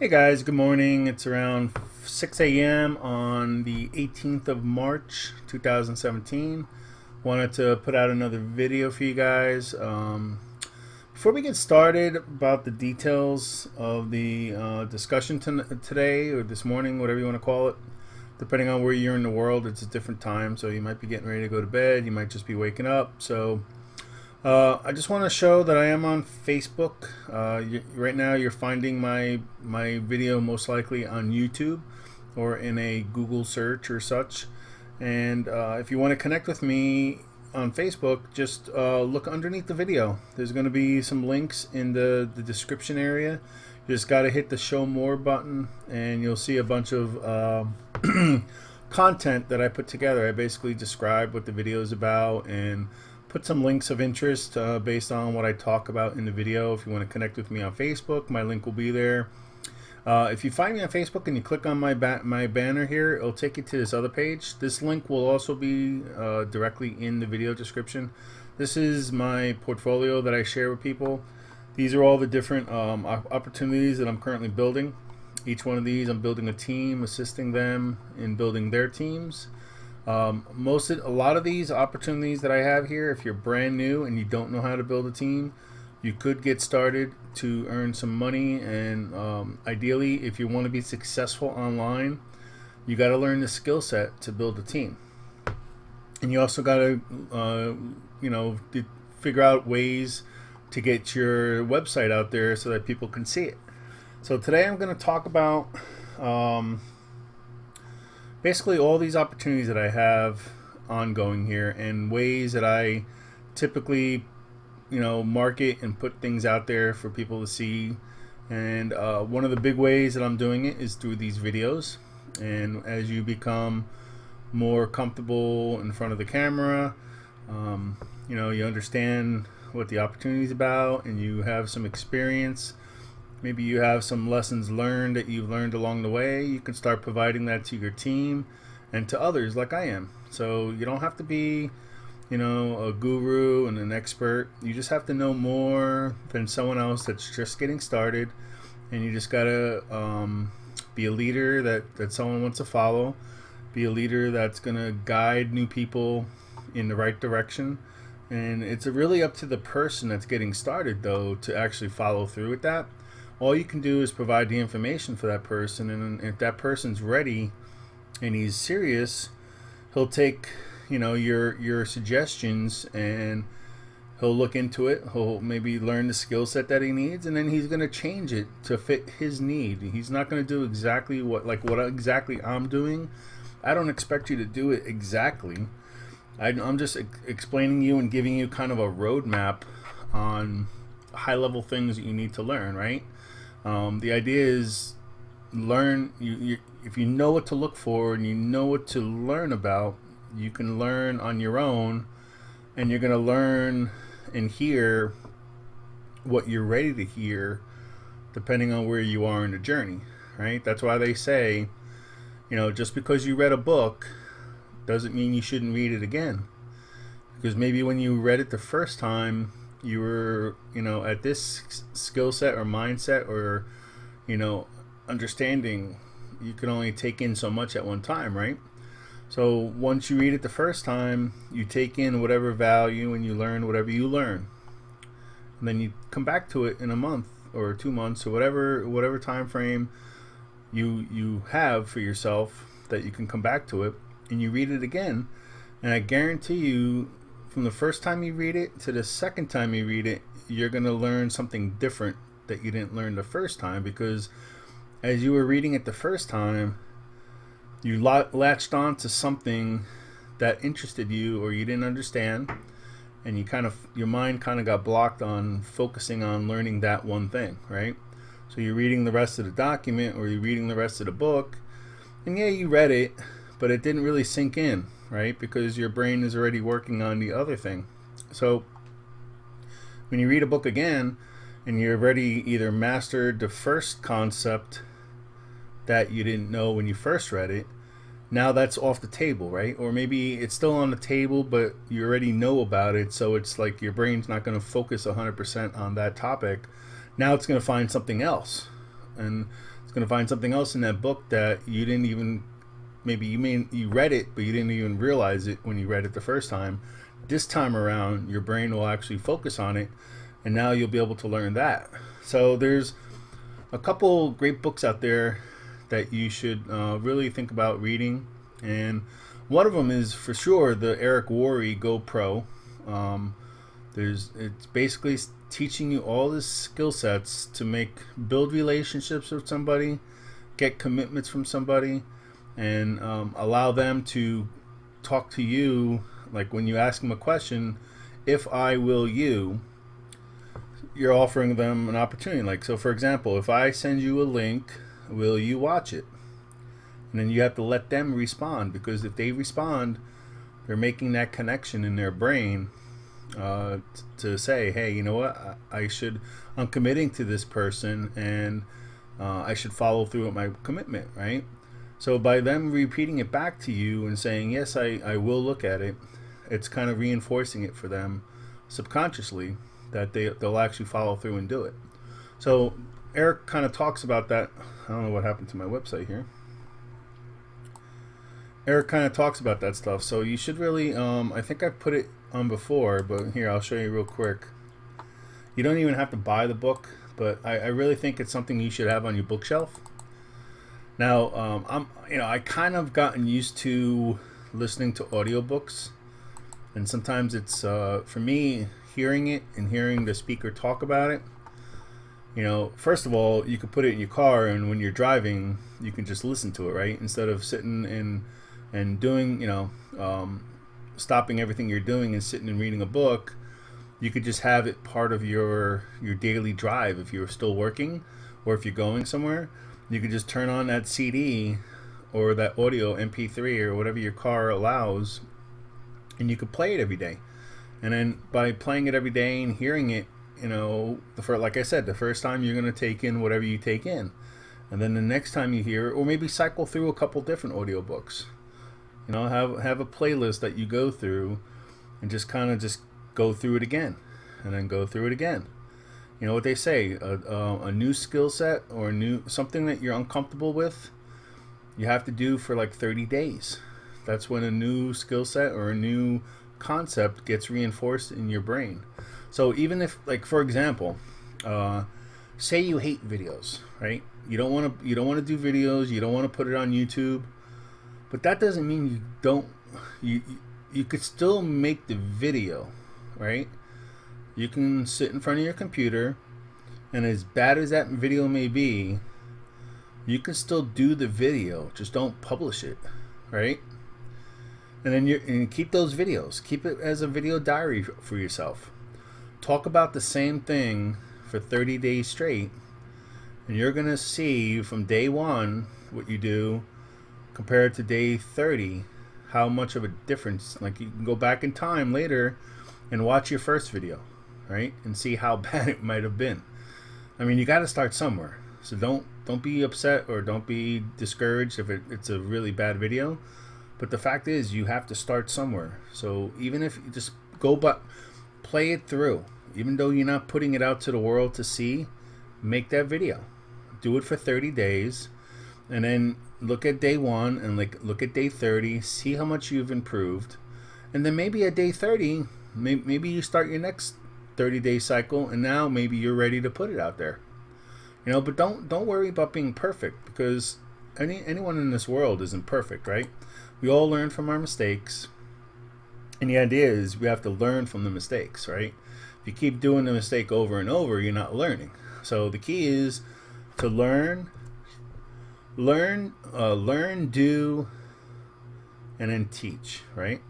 Hey guys, good morning. It's around 6 a.m. on the 18th of March 2017. Wanted to put out another video for you guys. Before we get started about the details of the discussion today or this morning, whatever you want to call it, depending on where you're in the world, it's a different time. So you might be getting ready to go to bed, you might just be waking up. So I just want to show that I am on Facebook. Right now, you're finding my video most likely on YouTube or in a Google search or such. And if you want to connect with me on Facebook, just look underneath the video. There's going to be some links in the description area. You just got to hit the Show More button, and you'll see a bunch of content that I put together. I basically describe what the video is about and put some links of interest based on what I talk about in the video. If you want to connect with me on Facebook, my link will be there. If you find me on Facebook and you click on my banner here, it'll take you to this other page. This link will also be directly in the video description. This is my portfolio that I share with people. These are all the different opportunities that I'm currently building. Each one of these, I'm building a team, assisting them in building their teams. A lot of these opportunities that I have here, if you're brand new and you don't know how to build a team, you could get started to earn some money. And ideally, if you want to be successful online, you got to learn the skill set to build a team. And you also got to, figure out ways to get your website out there so that people can see it. So today I'm going to talk about basically all these opportunities that I have ongoing here and ways that I typically, market and put things out there for people to see. And one of the big ways that I'm doing it is through these videos. And as you become more comfortable in front of the camera, you understand what the opportunity is about and you have some experience. Maybe you have some lessons learned that you've learned along the way. You can start providing that to your team and to others like I am. So you don't have to be, a guru and an expert. You just have to know more than someone else that's just getting started. And you just got to be a leader that someone wants to follow. Be a leader that's going to guide new people in the right direction. And it's really up to the person that's getting started, though, to actually follow through with that. All you can do is provide the information for that person, and if that person's ready and he's serious, he'll take your suggestions and he'll look into it. He'll maybe learn the skill set that he needs, and then he's going to change it to fit his need. He's not going to do exactly what exactly I'm doing. I don't expect you to do it exactly. I'm just explaining you and giving you kind of a roadmap on high level things that you need to learn, right? The idea is learn. If you know what to look for and you know what to learn about, you can learn on your own, and you're going to learn and hear what you're ready to hear depending on where you are in the journey, right? That's why they say, just because you read a book doesn't mean you shouldn't read it again. Because maybe when you read it the first time, you were, at this skill set or mindset or, understanding, you can only take in so much at one time, right? So once you read it the first time, you take in whatever value and you learn whatever you learn. And then you come back to it in a month or 2 months or whatever time frame you have for yourself that you can come back to it, and you read it again. And I guarantee you, from the first time you read it to the second time you read it, you're going to learn something different that you didn't learn the first time, because as you were reading it the first time, you latched on to something that interested you or you didn't understand, and your mind kind of got blocked on focusing on learning that one thing, right? So you're reading the rest of the document or you're reading the rest of the book, and yeah, you read it, but it didn't really sink in, right? Because your brain is already working on the other thing. So when you read a book again and you've already either mastered the first concept that you didn't know when you first read it, now that's off the table, right? Or maybe it's still on the table, but you already know about it, so it's like your brain's not going to focus 100% on that topic. Now it's going to find something else and it's going to find something else in that book that you didn't even, maybe you read it, but you didn't even realize it when you read it the first time. This time around, your brain will actually focus on it, and now you'll be able to learn that. So there's a couple great books out there that you should really think about reading, and one of them is for sure the Eric Worre Go Pro. It's basically teaching you all the skill sets to build relationships with somebody, get commitments from somebody, and allow them to talk to you. Like when you ask them a question, if I will you're offering them an opportunity. Like, so for example, if I send you a link, will you watch it? And then you have to let them respond, because if they respond, they're making that connection in their brain to say, hey, you know what, I'm committing to this person, and I should follow through with my commitment, right? So by them repeating it back to you and saying, yes, I will look at it, it's kind of reinforcing it for them subconsciously that they'll actually follow through and do it. So Eric kind of talks about that. I don't know what happened to my website here. Eric kind of talks about that stuff. So you should really, I think I've put it on before, but here, I'll show you real quick. You don't even have to buy the book, but I really think it's something you should have on your bookshelf. Now, I kind of gotten used to listening to audiobooks, and sometimes it's, for me, hearing it and hearing the speaker talk about it. First of all, you could put it in your car, and when you're driving, you can just listen to it, right? Instead of sitting and doing, stopping everything you're doing and sitting and reading a book, you could just have it part of your daily drive. If you're still working or if you're going somewhere, you could just turn on that CD or that audio MP3 or whatever your car allows, and you could play it every day. And then by playing it every day and hearing it, like I said, the first time you're going to take in whatever you take in, and then the next time you hear it, or maybe cycle through a couple different audiobooks. Have a playlist that you go through and just kind of just go through it again, and then go through it again. You know what they say, a new skill set or something that you're uncomfortable with, you have to do for like 30 days. That's when a new skill set or a new concept gets reinforced in your brain. So even if, like, for example, say you hate videos, right? You don't want to do videos, you don't want to put it on YouTube, but that doesn't mean you could still make the video, right? You can sit in front of your computer, and as bad as that video may be, you can still do the video, just don't publish it, right? And then keep those videos. Keep it as a video diary for yourself. Talk about the same thing for 30 days straight, and you're going to see from day 1 what you do compared to day 30, how much of a difference. Like, you can go back in time later and watch your first video, right? And see how bad it might have been. I mean, you got to start somewhere. So don't be upset or don't be discouraged if it's a really bad video. But the fact is, you have to start somewhere. So even if you just play it through, even though you're not putting it out to the world to see, make that video. Do it for 30 days, and then look at day 1 and look at day 30, see how much you've improved. And then maybe at day 30, maybe you start your next 30-day cycle, and now maybe you're ready to put it out there. But don't worry about being perfect, because anyone in this world isn't perfect, right? We all learn from our mistakes, and the idea is we have to learn from the mistakes, right? If you keep doing the mistake over and over, you're not learning. So the key is to learn, do, and then teach, right?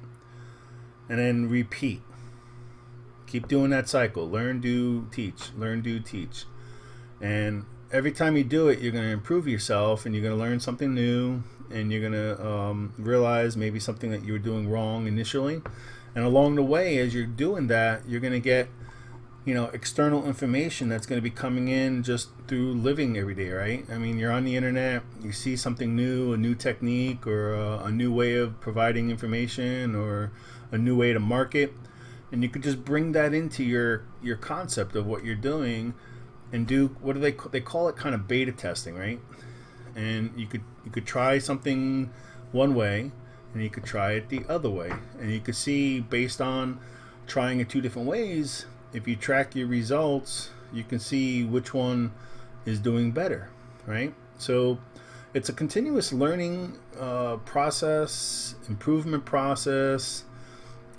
And then repeat. Keep doing that cycle. Learn, do, teach. Learn, do, teach. And every time you do it, you're going to improve yourself, and you're going to learn something new, and you're going to realize maybe something that you were doing wrong initially. And along the way, as you're doing that, you're going to get external information that's going to be coming in just through living every day, right? I mean, you're on the internet, you see something new, a new technique, or a new way of providing information, or a new way to market, and you could just bring that into your concept of what you're doing, and do what do they call it, kind of beta testing, right? And you could try something one way, and you could try it the other way, and you could see based on trying it two different ways, if you track your results, you can see which one is doing better, right? So it's a continuous learning process, improvement process,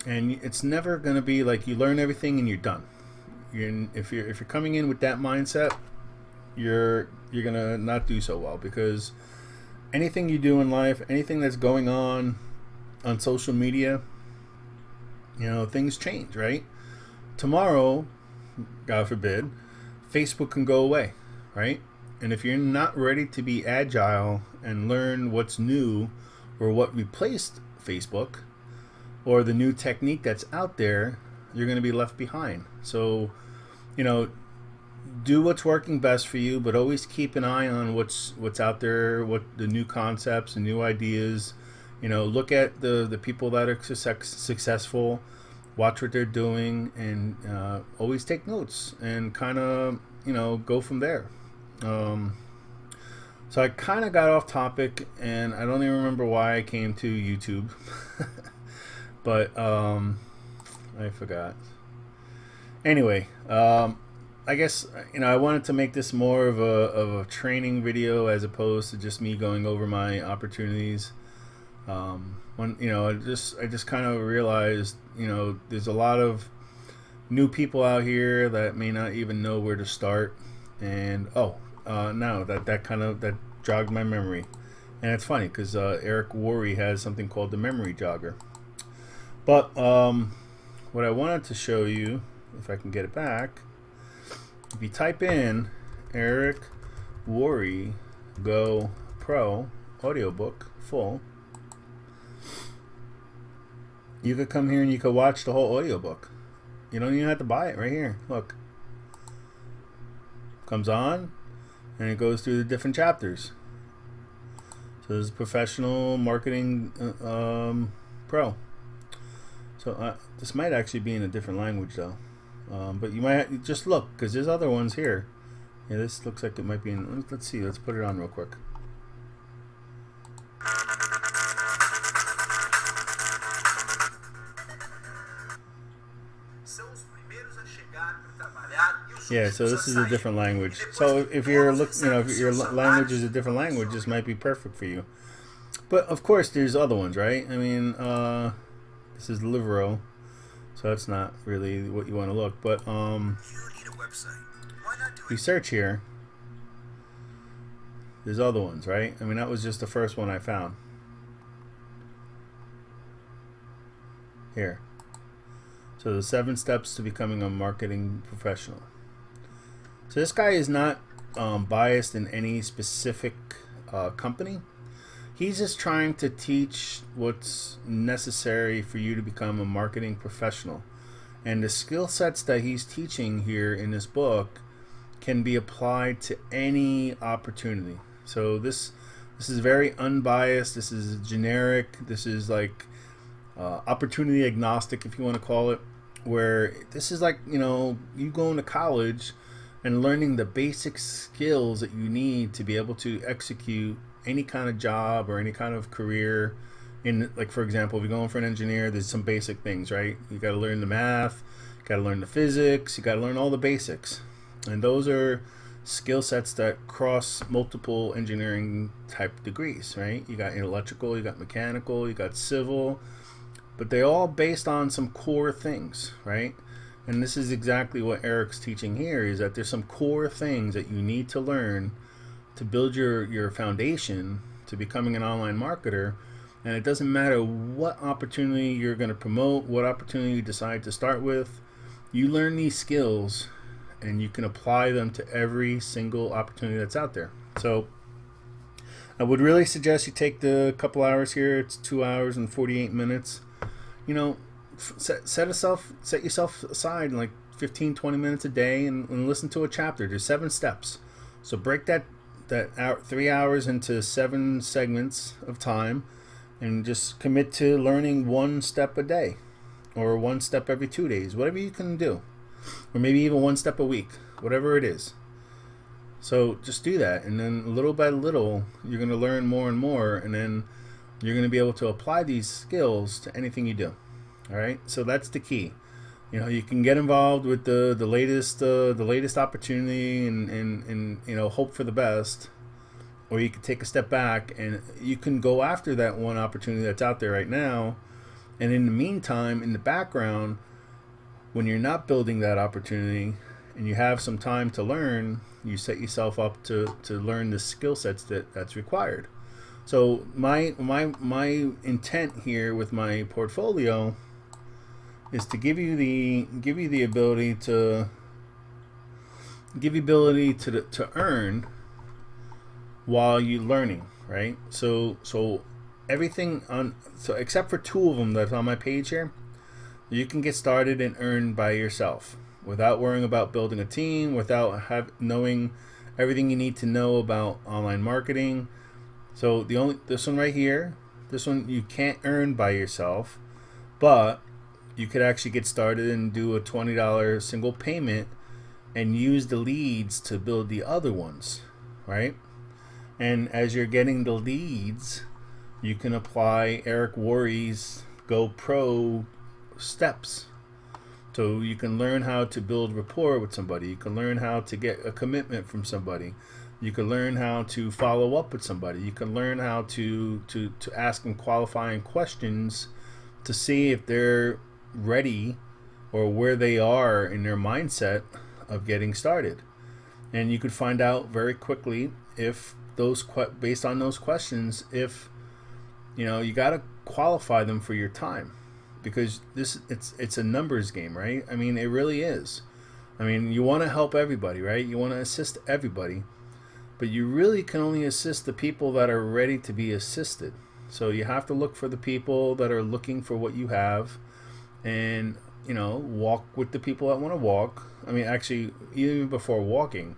and it's never going to be like you learn everything and you're done. If you're coming in with that mindset, you're gonna not do so well, because anything you do in life, anything that's going on social media, things change, right? Tomorrow, God forbid, Facebook can go away, right? And if you're not ready to be agile and learn what's new or what replaced Facebook or the new technique that's out there, you're going to be left behind. So, do what's working best for you, but always keep an eye on what's out there, what the new concepts and new ideas. Look at the people that are successful, watch what they're doing, and always take notes and kind of go from there. So I kind of got off topic, and I don't even remember why I came to YouTube, but I forgot. Anyway, I guess I wanted to make this more of a training video as opposed to just me going over my opportunities. When I just kind of realized there's a lot of new people out here that may not even know where to start, and now that jogged my memory. And it's funny because Eric Worre has something called the memory jogger. But what I wanted to show you, if I can get it back, if you type in Eric Worre Go Pro audiobook full, you could come here and you could watch the whole audiobook. You don't even have to buy it. Right here, look, comes on and it goes through the different chapters. So this is Professional Marketing Pro. So this might actually be in a different language though, but you might just look, because there's other ones here. Yeah, this looks like it might be in. Let's see. Let's put it on real quick. Yeah, so this is a different language. So if you're if your language is a different language, this might be perfect for you. But of course, there's other ones, right? I mean, this is Livero, so that's not really what you want to look. But you search here, there's other ones, right? I mean, that was just the first one I found. Here. So the 7 steps to becoming a marketing professional. So this guy is not biased in any specific company. He's just trying to teach what's necessary for you to become a marketing professional. And the skill sets that he's teaching here in this book can be applied to any opportunity. So this is very unbiased. This is generic. This is like opportunity agnostic, if you want to call it, where this is like, you going to college and learning the basic skills that you need to be able to execute any kind of job or any kind of career. In, like, for example, if you're going for an engineer, there's some basic things, right? You got to learn the math, you got to learn the physics, you got to learn all the basics. And those are skill sets that cross multiple engineering type degrees, right? You got electrical, you got mechanical, you got civil, but they're all based on some core things, right? And this is exactly what Eric's teaching here, is that there's some core things that you need to learn to build your foundation to becoming an online marketer. And it doesn't matter what opportunity you're going to promote, what opportunity you decide to start with, you learn these skills and you can apply them to every single opportunity that's out there. So I would really suggest you take the couple hours here. It's 2 hours and 48 minutes. Set yourself aside like 15-20 minutes a day and listen to a chapter. There's 7 steps. So break that 3 hours into 7 segments of time, and just commit to learning 1 step a day, or 1 step every 2 days, whatever you can do, or maybe even 1 step a week, whatever it is. So just do that, and then little by little, you're going to learn more and more, and then you're going to be able to apply these skills to anything you do. All right, so that's the key. You can get involved with the latest opportunity, and hope for the best, or you can take a step back and you can go after that one opportunity that's out there right now. And in the meantime, in the background, when you're not building that opportunity and you have some time to learn, you set yourself up to learn the skill sets that's required. So my intent here with my portfolio is to give you the ability to earn while you're learning, right? So everything except for two of them that's on my page here, you can get started and earn by yourself without worrying about building a team, without knowing everything you need to know about online marketing. So this one right here, this one you can't earn by yourself, but you could actually get started and do a $20 single payment and use the leads to build the other ones, right? And as you're getting the leads, you can apply Eric Worre's Go Pro steps. So you can learn how to build rapport with somebody. You can learn how to get a commitment from somebody. You can learn how to follow up with somebody. You can learn how to ask them qualifying questions to see if they're ready or where they are in their mindset of getting started. And you could find out very quickly if based on those questions, if you got to qualify them for your time, because it's a numbers game, right? I mean, it really is. I mean, you want to help everybody, right? You want to assist everybody, but you really can only assist the people that are ready to be assisted. So you have to look for the people that are looking for what you have, and walk with the people that want to walk. I mean, actually, even before walking,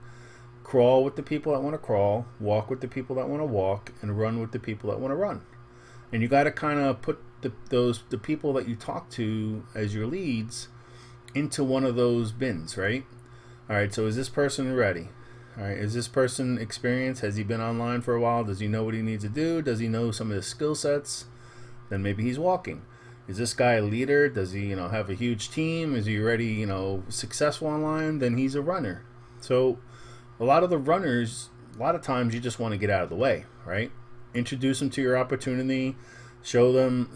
crawl with the people that want to crawl, walk with the people that want to walk, and run with the people that want to run. And you got to kind of put the people that you talk to as your leads into one of those bins, right? All right, so is this person ready? All right, is this person experienced? Has he been online for a while? Does he know what he needs to do? Does he know some of the skill sets? Then maybe he's walking. Is this guy a leader? Does he, have a huge team? Is he already, successful online? Then he's a runner. So a lot of the runners, a lot of times you just want to get out of the way, right? Introduce them to your opportunity, show them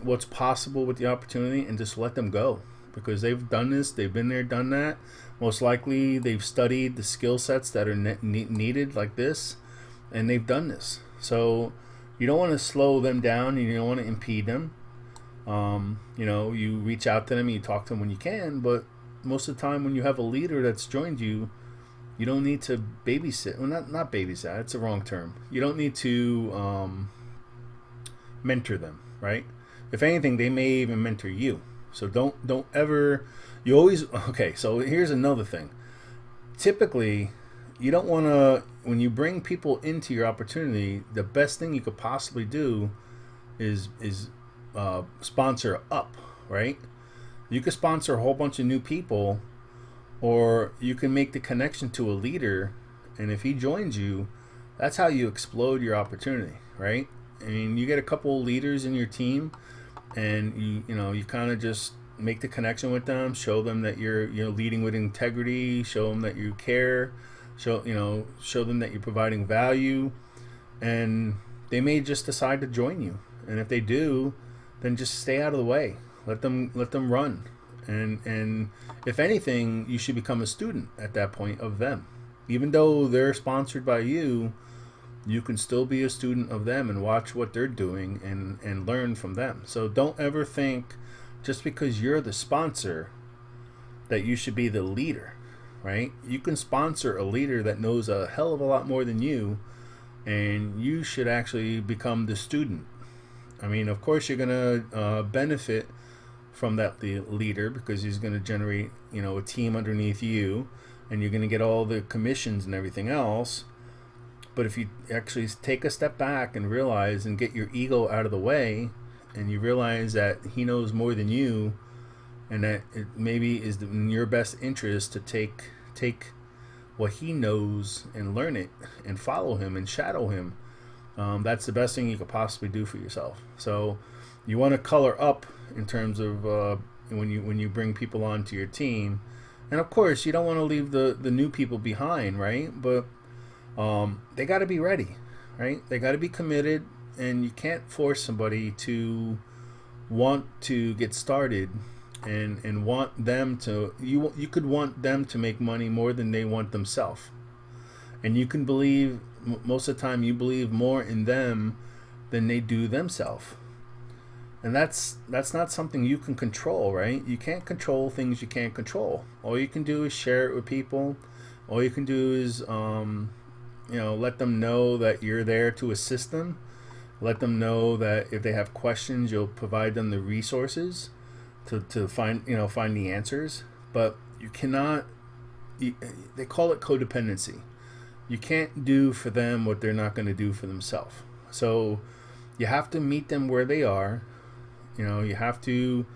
what's possible with the opportunity, and just let them go, because they've done this, they've been there, done that. Most likely they've studied the skill sets that are needed like this, and they've done this. So you don't want to slow them down, and you don't want to impede them. You reach out to them and you talk to them when you can, but most of the time when you have a leader that's joined you, you don't need to babysit. Well, not babysit. That's the wrong term. You don't need to mentor them, right? If anything, they may even mentor you. So don't ever. You always okay. So here's another thing. Typically, you don't want to. When you bring people into your opportunity, the best thing you could possibly do is sponsor up, right? You could sponsor a whole bunch of new people, or you can make the connection to a leader, and if he joins you, that's how you explode your opportunity, right? I mean, you get a couple leaders in your team, and you kind of just make the connection with them, show them that you're leading with integrity, show them that you care, show them that you're providing value, and they may just decide to join you. And if they do, then just stay out of the way. Let them run. And if anything, you should become a student at that point of them. Even though they're sponsored by you, you can still be a student of them and watch what they're doing and learn from them. So don't ever think just because you're the sponsor that you should be the leader, right? You can sponsor a leader that knows a hell of a lot more than you, and you should actually become the student. I mean, of course, you're going to benefit from that leader, because he's going to generate, a team underneath you, and you're going to get all the commissions and everything else. But if you actually take a step back and realize and get your ego out of the way, and you realize that he knows more than you, and that it maybe is in your best interest to take what he knows and learn it and follow him and shadow him. That's the best thing you could possibly do for yourself. So you want to color up in terms of when you bring people onto your team, and of course you don't want to leave the new people behind, right? But they got to be ready, right? They got to be committed, and you can't force somebody to want to get started and want them to you could want them to make money more than they want themselves, and you can believe most of the time you believe more in them than they do themselves, and that's not something you can control, right? You can't control things you can't control. All you can do is share it with people. All you can do is let them know that you're there to assist them. Let them know that if they have questions, you'll provide them the resources to find the answers. But you cannot. They call it codependency. You can't do for them what they're not going to do for themselves. So you have to meet them where they are. You have to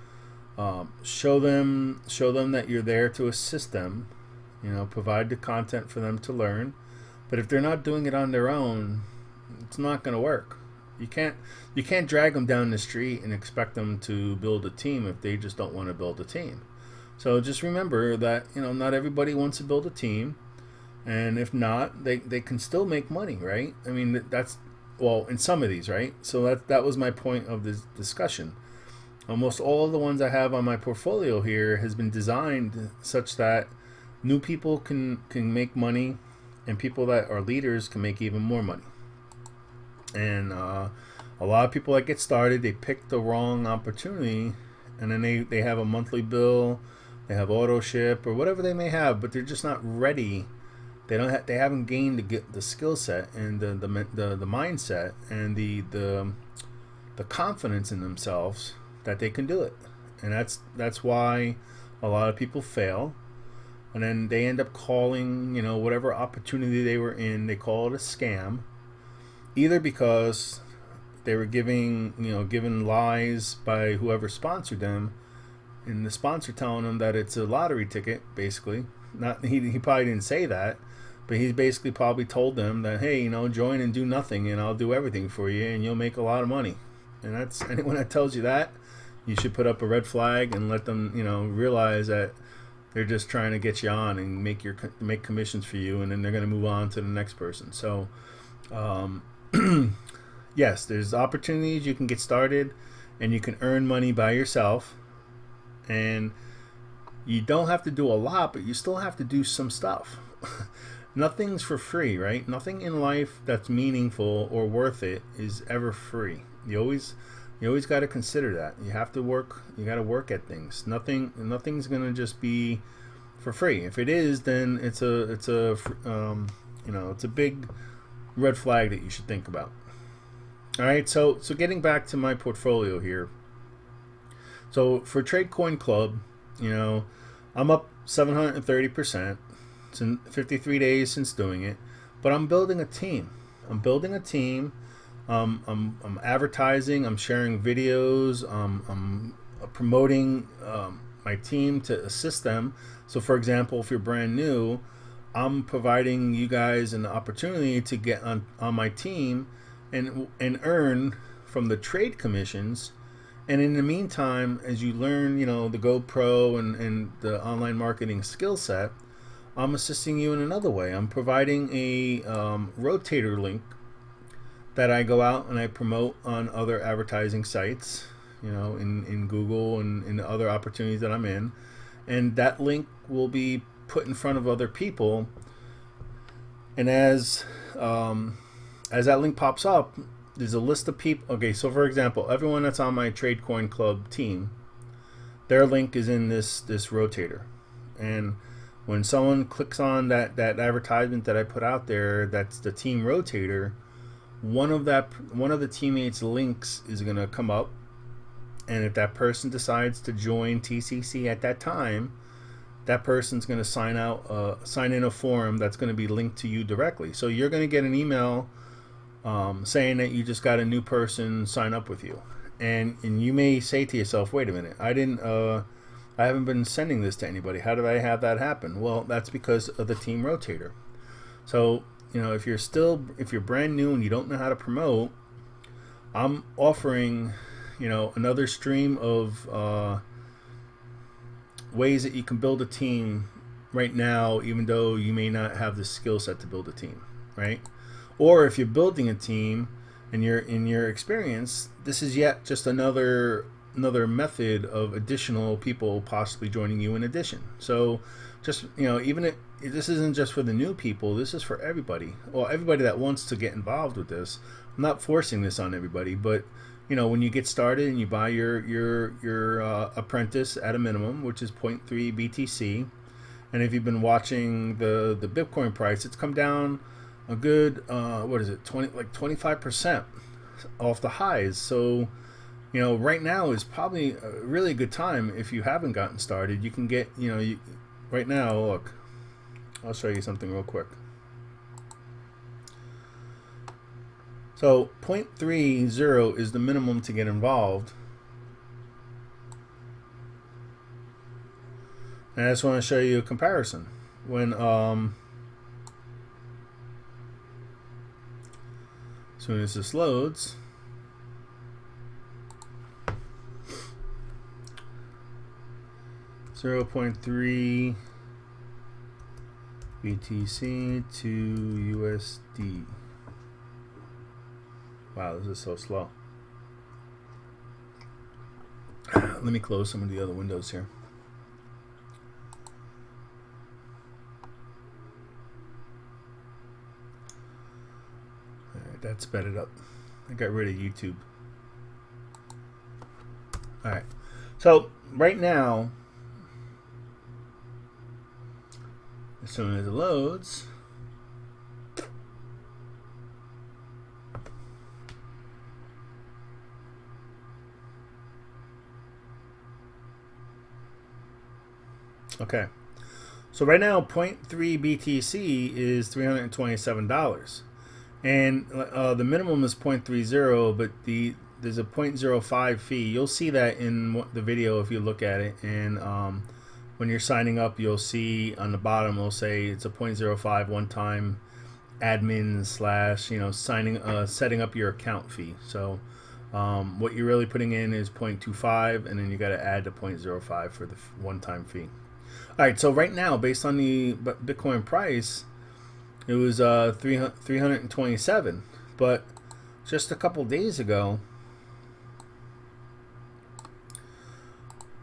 show them that you're there to assist them. Provide the content for them to learn. But if they're not doing it on their own, it's not going to work. You can't drag them down the street and expect them to build a team if they just don't want to build a team. So just remember that not everybody wants to build a team, and if not, they can still make money, right? I mean, that's in some of these, right? So that was my point of this discussion. Almost all of the ones I have on my portfolio here has been designed such that new people can make money, and people that are leaders can make even more money. And a lot of people that get started, they pick the wrong opportunity, and then they have a monthly bill, they have auto ship or whatever they may have, but they're just not ready. They haven't gained the skill set and the mindset and the confidence in themselves that they can do it. And that's why a lot of people fail, and then they end up calling whatever opportunity they were in, they call it a scam. Either because they were given lies by whoever sponsored them, and the sponsor telling them that it's a lottery ticket, basically. Not he probably didn't say that, but he basically probably told them that, hey, join and do nothing, and I'll do everything for you, and you'll make a lot of money. And that's anyone that tells you that, you should put up a red flag and let them realize that they're just trying to get you on and make commissions for you, and then they're going to move on to the next person. So. Yes, there's opportunities you can get started, and you can earn money by yourself, and you don't have to do a lot, but you still have to do some stuff. Nothing's for free, right? Nothing in life that's meaningful or worth it is ever free. You always got to consider that. You have to work. You got to work at things. Nothing's gonna just be for free. If it is, then it's a big red flag that you should think about. All right, so getting back to my portfolio here. So for Trade Coin Club, I'm up 730%. It's in 53 days since doing it, but I'm building a team. I'm advertising. I'm sharing videos. I'm promoting my team to assist them. So, for example, if you're brand new, I'm providing you guys an opportunity to get on my team and earn from the trade commissions. And in the meantime, as you learn, the GoPro and the online marketing skill set, I'm assisting you in another way. I'm providing a Rotator link that I go out and I promote on other advertising sites, in Google and in the other opportunities that I'm in. And that link will be put in front of other people, and as that link pops up, there's a list of people. Okay, so for example, everyone that's on my Trade Coin Club team, their link is in this Rotator, and when someone clicks on that advertisement that I put out there, that's the team Rotator, one of the teammates' links is going to come up, and if that person decides to join TCC at that time, that person's going to sign in a form that's going to be linked to you directly. So you're going to get an email saying that you just got a new person sign up with you, and you may say to yourself, "Wait a minute, I I haven't been sending this to anybody. How did I have that happen? Well, that's because of the team Rotator. So, if you're brand new and you don't know how to promote, I'm offering, another stream of ways that you can build a team right now, even though you may not have the skill set to build a team, right? Or if you're building a team and you're in your experience, this is yet just another method of additional people possibly joining you in addition. So just, even if this isn't just for the new people, this is for everybody. Well, everybody that wants to get involved with this. I'm not forcing this on everybody, but when you get started and you buy your apprentice at a minimum, which is 0.3 BTC, and if you've been watching the Bitcoin price, it's come down a good 25% off the highs. So right now is probably a really good time if you haven't gotten started. You can get right now. Look, I'll show you something real quick. So 0.30 is the minimum to get involved. And I just want to show you a comparison. When as soon as this loads, .3 BTC to USD. Wow, this is so slow. Let me close some of the other windows here. All right, that sped it up. I got rid of YouTube. All right, so right now, as soon as it loads, okay, so right now 0.3 BTC is $327, and the minimum is 0.30, but there's a 0.05 fee. You'll see that in the video if you look at it, and when you're signing up, you'll see on the bottom it'll say it's a 0.05 one-time admin / setting up your account fee. So what you're really putting in is 0.25, and then you got to add the 0.05 for the one-time fee. All right, so right now, based on the Bitcoin price, it was 327, but just a couple days ago,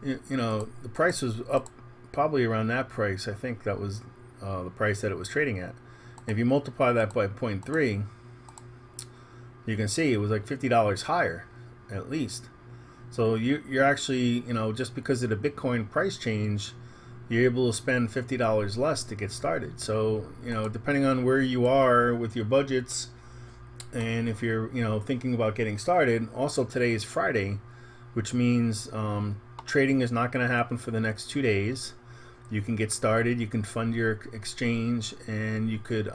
the price was up probably around that price. I think that was the price that it was trading at. If you multiply that by 0.3, you can see it was like $50 higher at least. So you're actually, just because of the Bitcoin price change, you're able to spend $50 less to get started. So, depending on where you are with your budgets, and if you're, thinking about getting started. Also, today is Friday, which means trading is not going to happen for the next 2 days. You can get started, you can fund your exchange, and you could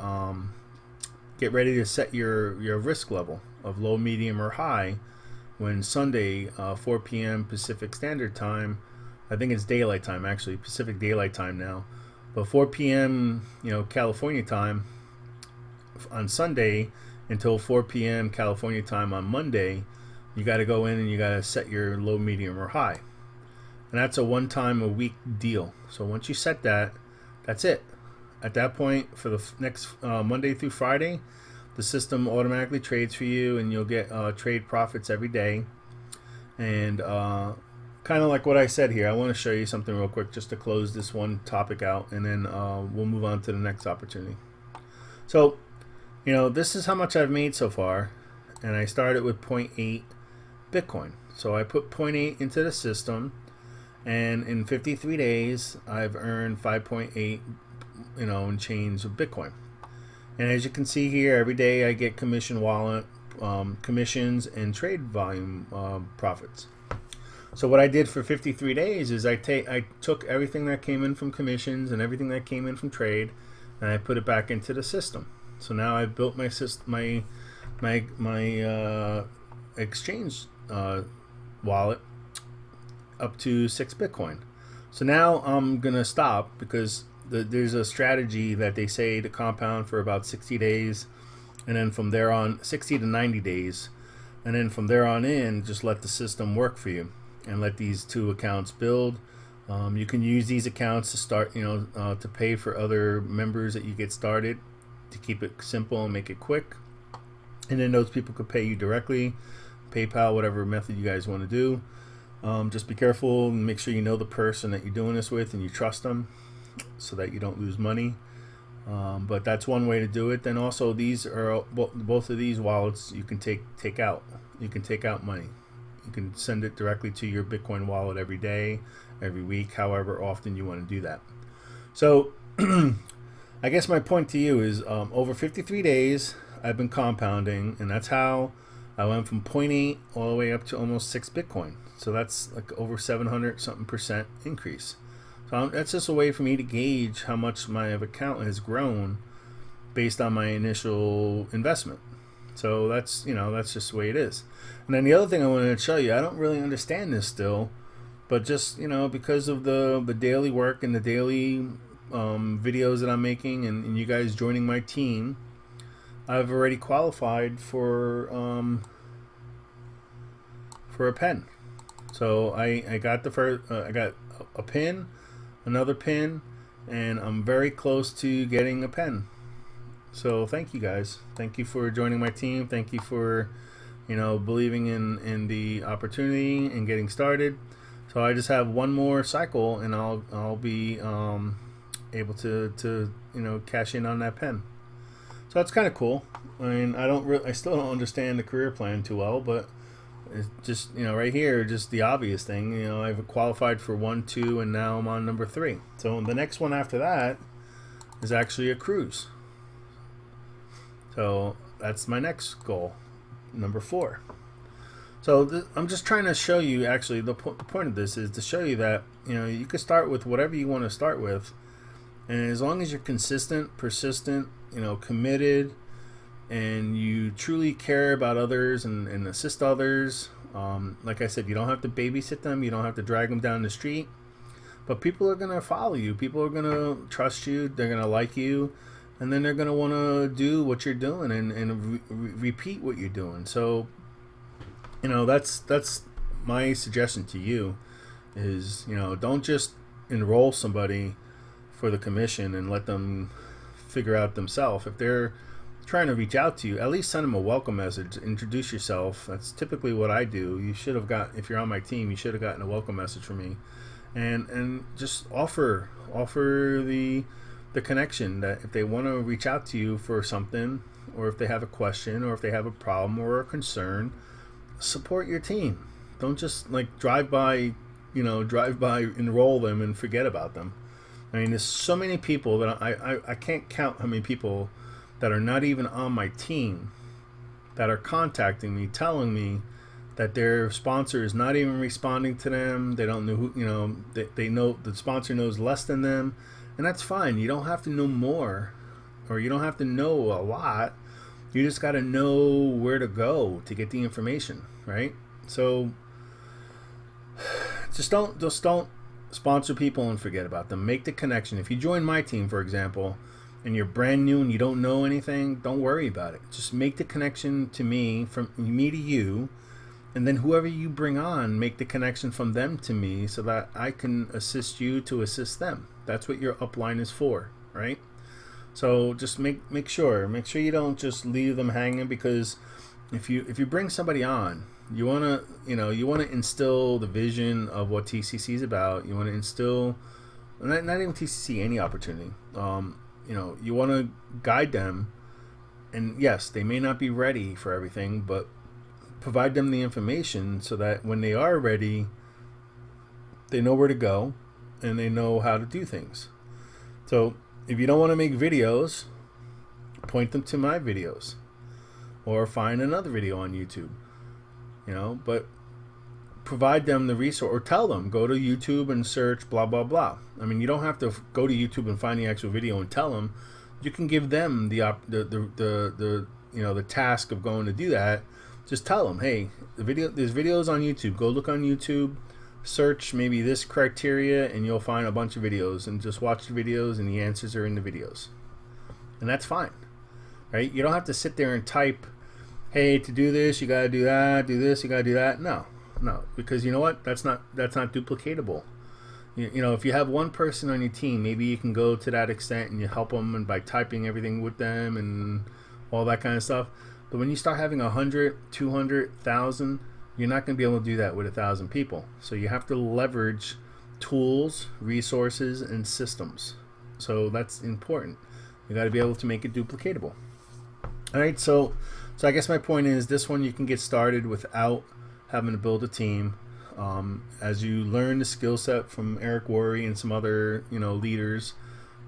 get ready to set your risk level of low, medium, or high when Sunday, 4 p.m. Pacific Standard Time, I think it's daylight time actually, Pacific Daylight Time now, but 4 p.m. California time on Sunday until 4 p.m. California time on Monday, you got to go in and you got to set your low, medium, or high. And that's a one-time a week deal. So once you set that, that's it. At that point, for the next Monday through Friday, the system automatically trades for you, and you'll get trade profits every day. And kind of like what I said here, I want to show you something real quick just to close this one topic out, and then we'll move on to the next opportunity. So, this is how much I've made so far, and I started with 0.8 Bitcoin. So I put 0.8 into the system, and in 53 days, I've earned 5.8, and change of Bitcoin. And as you can see here, every day I get commissions and trade volume profits. So what I did for 53 days is I took everything that came in from commissions and everything that came in from trade, and I put it back into the system. So now I've built my system, my exchange wallet up to 6 Bitcoin. So now I'm gonna stop because there's a strategy that they say to compound for about 60 days, and then from there on, 60 to 90 days, and then from there on in, just let the system work for you and let these two accounts build. You can use these accounts to start, to pay for other members that you get started, to keep it simple and make it quick. And then those people could pay you directly, PayPal, whatever method you guys want to do. Just be careful and make sure you know the person that you're doing this with and you trust them, so that you don't lose money. But that's one way to do it. Then also, these are both of these wallets you can take out. You can take out money. You can send it directly to your Bitcoin wallet every day, every week, however often you want to do that. So I guess my point to you is, over 53 days I've been compounding, and that's how I went from 0.8 all the way up to almost 6 Bitcoin. So that's like over 700 something percent increase. So that's just a way for me to gauge how much my account has grown based on my initial investment. So that's just the way it is. And then the other thing I wanted to show you, I don't really understand this still, but just because of the daily work and the daily videos that I'm making, and you guys joining my team, I've already qualified for a pen. So I got the first, I got a pin, another pin, and I'm very close to getting a pen. So thank you guys. Thank you for joining my team. Thank you for believing in the opportunity and getting started. So I just have one more cycle, and I'll be able to cash in on that pen. So that's kind of cool. I mean, I still don't understand the career plan too well, but it's just right here, just the obvious thing. I've qualified for 1, 2, and now I'm on number 3. So the next one after that is actually a cruise. So that's my next goal, number 4. So I'm just trying to show you, actually, the point of this is to show you that you can start with whatever you want to start with, and as long as you're consistent, persistent, committed, and you truly care about others and assist others. Like I said, you don't have to babysit them, you don't have to drag them down the street, but people are going to follow you, people are going to trust you, they're going to like you, and then they're going to want to do what you're doing and repeat what you're doing. So that's my suggestion to you is, don't just enroll somebody for the commission and let them figure out themselves. If they're trying to reach out to you, at least send them a welcome message, introduce yourself. That's typically what I do. You should have if you're on my team, you should have gotten a welcome message from me, and just offer the connection that if they want to reach out to you for something, or if they have a question, or if they have a problem or a concern, support your team. Don't just drive by, enroll them and forget about them. I mean, there's so many people that I can't count how many people that are not even on my team that are contacting me, telling me that their sponsor is not even responding to them. They don't know who, they know the sponsor knows less than them, and that's fine. You don't have to know more, or you don't have to know a lot. You just got to know where to go to get the information, right? So just don't sponsor people and forget about them. Make the connection. If you join my team, for example, and you're brand new and you don't know anything, don't worry about it. Just make the connection to me, from me to you, and then whoever you bring on, make the connection from them to me so that I can assist you to assist them. That's what your upline is for, right? So just make sure you don't just leave them hanging, because if you bring somebody on, you want to instill the vision of what TCC is about. You want to instill, not even TCC, any opportunity. You want to guide them, and yes, they may not be ready for everything, but provide them the information so that when they are ready, they know where to go and they know how to do things. So if you don't want to make videos, point them to my videos, or find another video on YouTube, but provide them the resource, or tell them, go to YouTube and search blah blah blah. I mean, you don't have to go to YouTube and find the actual video and tell them. You can give them the task of going to do that. Just tell them, hey, there's videos on YouTube. Go look on YouTube, search maybe this criteria and you'll find a bunch of videos, and just watch the videos and the answers are in the videos. And that's fine, right? You don't have to sit there and type, hey, to do this you got to do that, do this you got to do that. No, because you know what? That's not duplicatable. You know, if you have one person on your team, maybe you can go to that extent and you help them and by typing everything with them and all that kind of stuff. But when you start having 100, 200, 1,000, you're not going to be able to do that with 1,000 people. So you have to leverage tools, resources, and systems. So that's important. You got to be able to make it duplicatable. All right, so I guess my point is this one you can get started without having to build a team. As you learn the skill set from Eric Worre and some other leaders,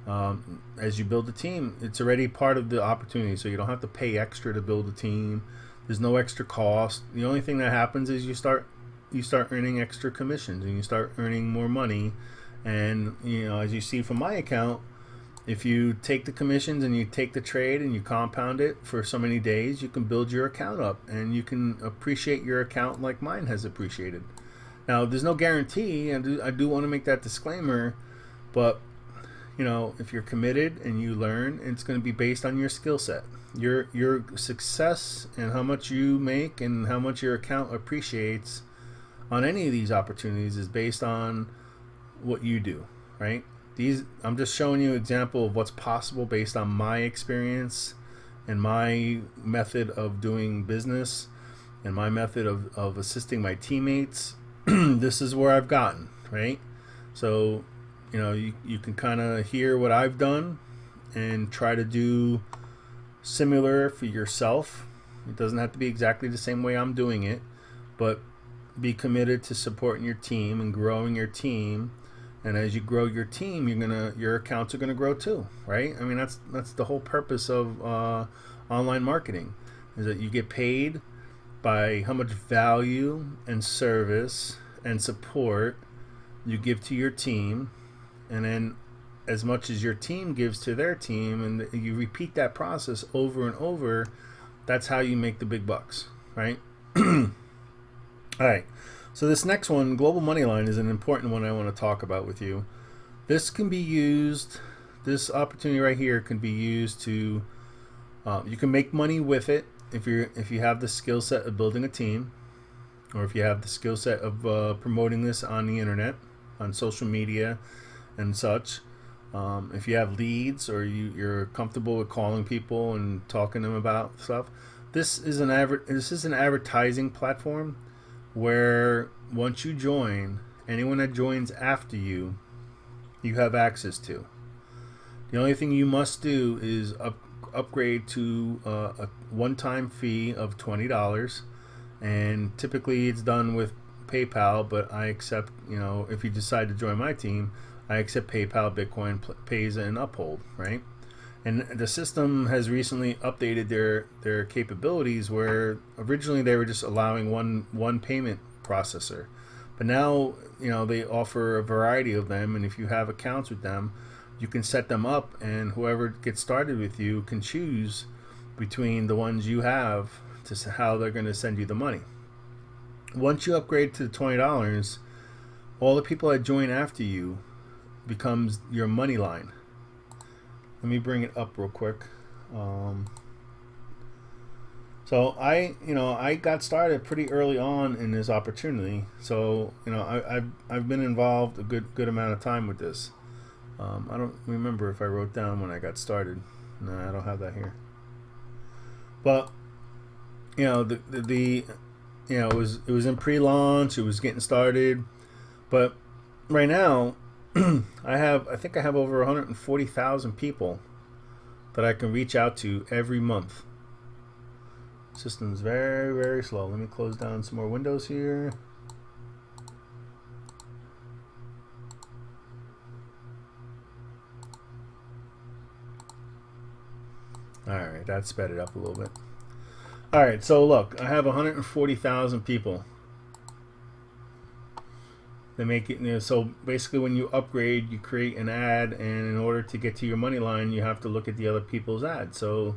as you build a team, it's already part of the opportunity. So you don't have to pay extra to build a team. There's no extra cost. The only thing that happens is you start earning extra commissions and you start earning more money. And as you see from my account, if you take the commissions and you take the trade and you compound it for so many days, you can build your account up and you can appreciate your account like mine has appreciated. Now, there's no guarantee, and I do want to make that disclaimer, but if you're committed and you learn, it's going to be based on your skill set. Your success and how much you make and how much your account appreciates on any of these opportunities is based on what you do, right? I'm just showing you an example of what's possible based on my experience and my method of doing business and my method of assisting my teammates. This is where I've gotten, right? So, you can kind of hear what I've done and try to do similar for yourself. It doesn't have to be exactly the same way I'm doing it, but be committed to supporting your team and growing your team. And as you grow your team, your accounts are gonna grow too, right? I mean, that's the whole purpose of online marketing, is that you get paid by how much value and service and support you give to your team, and then as much as your team gives to their team, and you repeat that process over and over, that's how you make the big bucks, right? All right. So this next one, Global Moneyline, is an important one I want to talk about with you. This can be used, this opportunity right here can be used to, you can make money with it if you have the skill set of building a team, or if you have the skill set of promoting this on the internet, on social media and such. If you have leads or you're comfortable with calling people and talking to them about stuff. This is an advertising platform where once you join, anyone that joins after you have access to. The only thing you must do is upgrade to a one-time fee of $20, and typically it's done with PayPal, but I accept, if you decide to join my team, I accept PayPal, Bitcoin, Pays, and Uphold, right? And the system has recently updated their capabilities, where originally they were just allowing one payment processor, but now they offer a variety of them, and if you have accounts with them, you can set them up, and whoever gets started with you can choose between the ones you have to how they're going to send you the money. Once you upgrade to the $20, all the people that join after you becomes your money line. Let me bring it up real quick. So I got started pretty early on in this opportunity. So I've been involved a good amount of time with this. I don't remember if I wrote down when I got started. No, I don't have that here. But it was in pre-launch. It was getting started, but right now I think I have over 140,000 people that I can reach out to every month. System's very, very slow. Let me close down some more windows here. Alright, that sped it up a little bit. Alright, so look, I have 140,000 people. They make it, so basically when you upgrade, you create an ad, and in order to get to your money line, you have to look at the other people's ads. So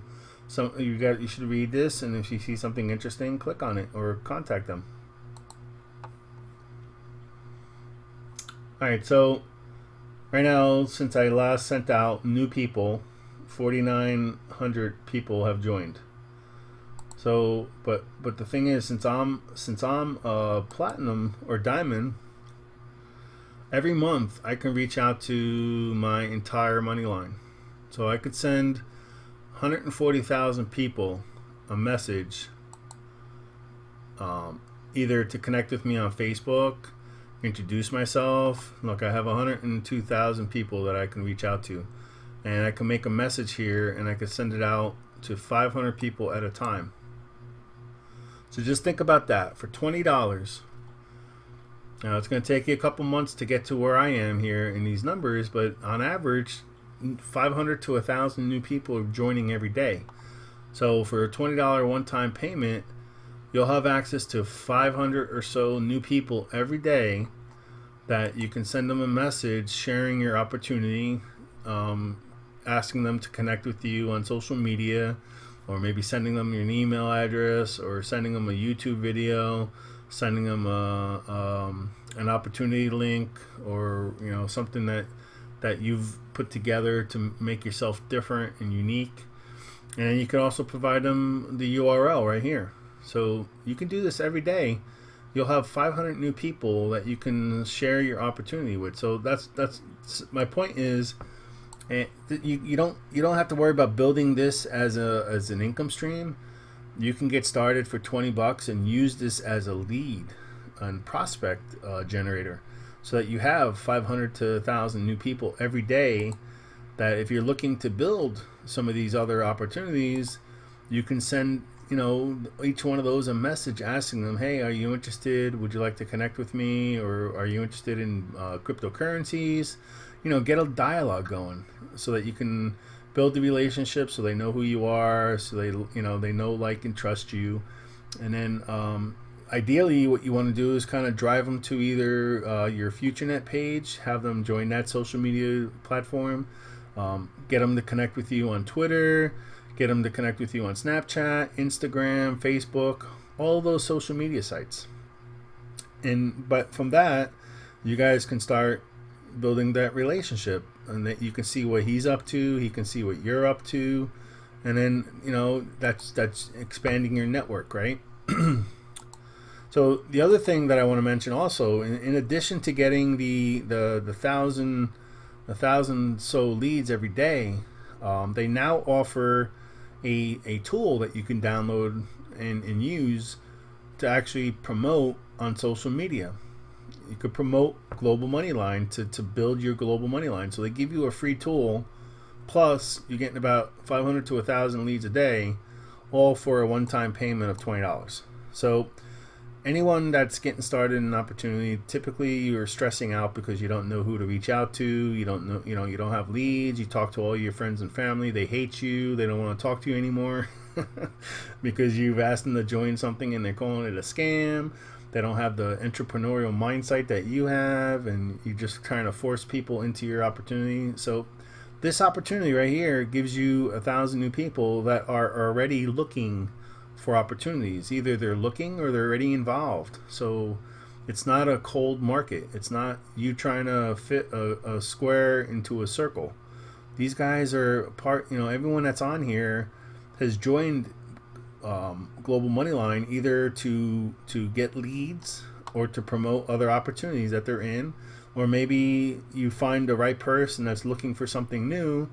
you should read this, and if you see something interesting, click on it or contact them. All right, so right now, since I last sent out new people, 4,900 people have joined. So, but the thing is, since I'm platinum or diamond, every month I can reach out to my entire money line. So I could send 140,000 people a message, either to connect with me on Facebook, introduce myself. Look, I have 102,000 people that I can reach out to, and I can make a message here and I can send it out to 500 people at a time. So just think about that. For $20, now it's going to take you a couple months to get to where I am here in these numbers, but on average 500 to 1,000 new people are joining every day. So for a $20 one-time payment, you'll have access to 500 or so new people every day that you can send them a message sharing your opportunity, asking them to connect with you on social media, or maybe sending them your email address, or sending them a YouTube video, sending them an opportunity link, or something that you've put together to make yourself different and unique. And you can also provide them the URL right here. So you can do this every day. You'll have 500 new people that you can share your opportunity with. So that's my point is, you don't have to worry about building this as an income stream. You can get started for $20 and use this as a lead and prospect generator, so that you have 500 to 1,000 new people every day. That if you're looking to build some of these other opportunities, you can send each one of those a message asking them, hey, are you interested? Would you like to connect with me? Or are you interested in cryptocurrencies? Get a dialogue going so that you can build the relationship, so they know who you are, so they know, like, and trust you. And then ideally what you want to do is kind of drive them to either your FutureNet page, have them join that social media platform, get them to connect with you on Twitter, get them to connect with you on Snapchat, Instagram, Facebook, all those social media sites. But from that, you guys can start building that relationship, and that you can see what he's up to, he can see what you're up to, and then that's expanding your network, right? So the other thing that I want to mention also, in addition to getting the 1,000 so leads every day, they now offer a tool that you can download and use to actually promote on social media. You could promote Global Moneyline to build your Global Moneyline. So they give you a free tool, plus you're getting about 500 to 1,000 leads a day, all for a one-time payment of $20. So anyone that's getting started in an opportunity, typically you're stressing out because you don't know who to reach out to. You don't know, you don't have leads. You talk to all your friends and family. They hate you. They don't want to talk to you anymore because you've asked them to join something and they're calling it a scam. They don't have the entrepreneurial mindset that you have, and you're just trying to force people into your opportunity. So this opportunity right here gives you 1,000 new people that are already looking for opportunities. Either they're looking or they're already involved. So it's not a cold market. It's not you trying to fit a square into a circle. These guys are part, everyone that's on here has joined Global Moneyline either to get leads or to promote other opportunities that they're in, or maybe you find the right person that's looking for something new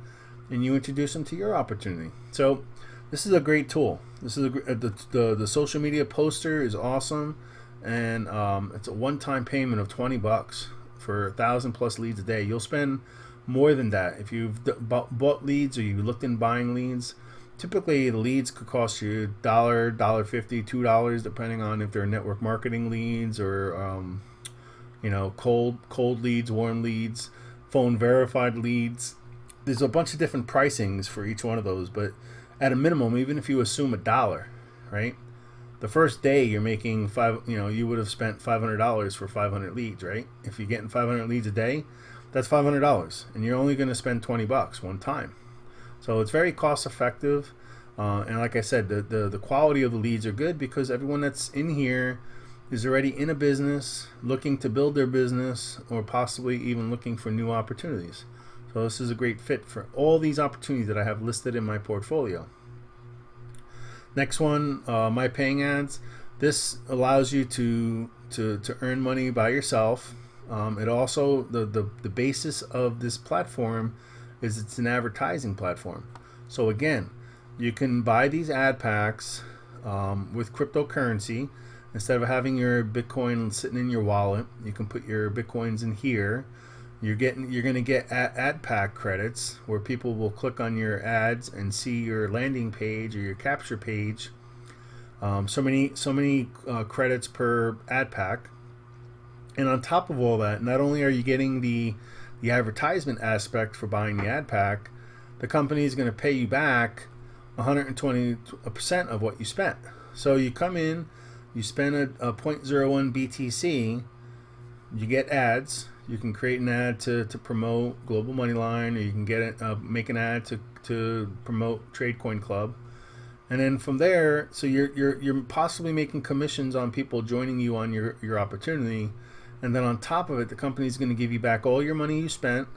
and you introduce them to your opportunity. So this is a great tool. This is the social media poster is awesome, and it's a one-time payment of $20 for 1,000 plus leads a day. You'll spend more than that if you've bought leads or you looked in buying leads. Typically, the leads could cost you $1, $1.50, $2, depending on if they're network marketing leads or cold leads, warm leads, phone verified leads. There's a bunch of different pricings for each one of those, but at a minimum, even if you assume $1, right? The first day you're making you would have spent $500 for 500 leads, right? If you're getting 500 leads a day, that's $500, and you're only going to spend $20 one time. So it's very cost effective, and like I said, the quality of the leads are good because everyone that's in here is already in a business, looking to build their business, or possibly even looking for new opportunities. So this is a great fit for all these opportunities that I have listed in my portfolio. Next one, my paying ads. This allows you to earn money by yourself. It also, the basis of this platform is it's an advertising platform. So again, you can buy these ad packs with cryptocurrency. Instead of having your Bitcoin sitting in your wallet, you can put your Bitcoins in here. You're going to get ad pack credits where people will click on your ads and see your landing page or your capture page. So many credits per ad pack. And on top of all that, not only are you getting the advertisement aspect for buying the ad pack, the company is going to pay you back 120% of what you spent. So you come in, you spend a 0.01 BTC, you get ads. You can create an ad to promote Global Moneyline, or you can get it, make an ad to promote Tradecoin Club, and then from there, so you're possibly making commissions on people joining you on your opportunity, and then on top of it, the company's going to give you back all your money you spent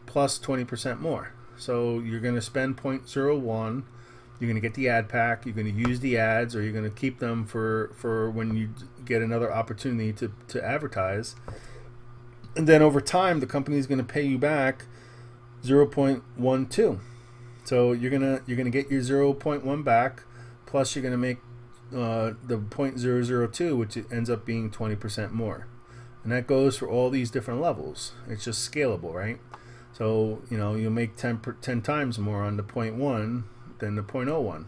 plus 20% more. So you're going to spend 0.01. You're going to get the ad pack. You're going to use the ads, or you're going to keep them for when you get another opportunity to advertise. And then over time, the company is going to pay you back 0.12. So you're gonna get your 0.1 back, plus you're gonna make the 0.002, which ends up being 20% more. And that goes for all these different levels. It's just scalable, right? So you'll make 10 times more on the 0.1 than the 0.01.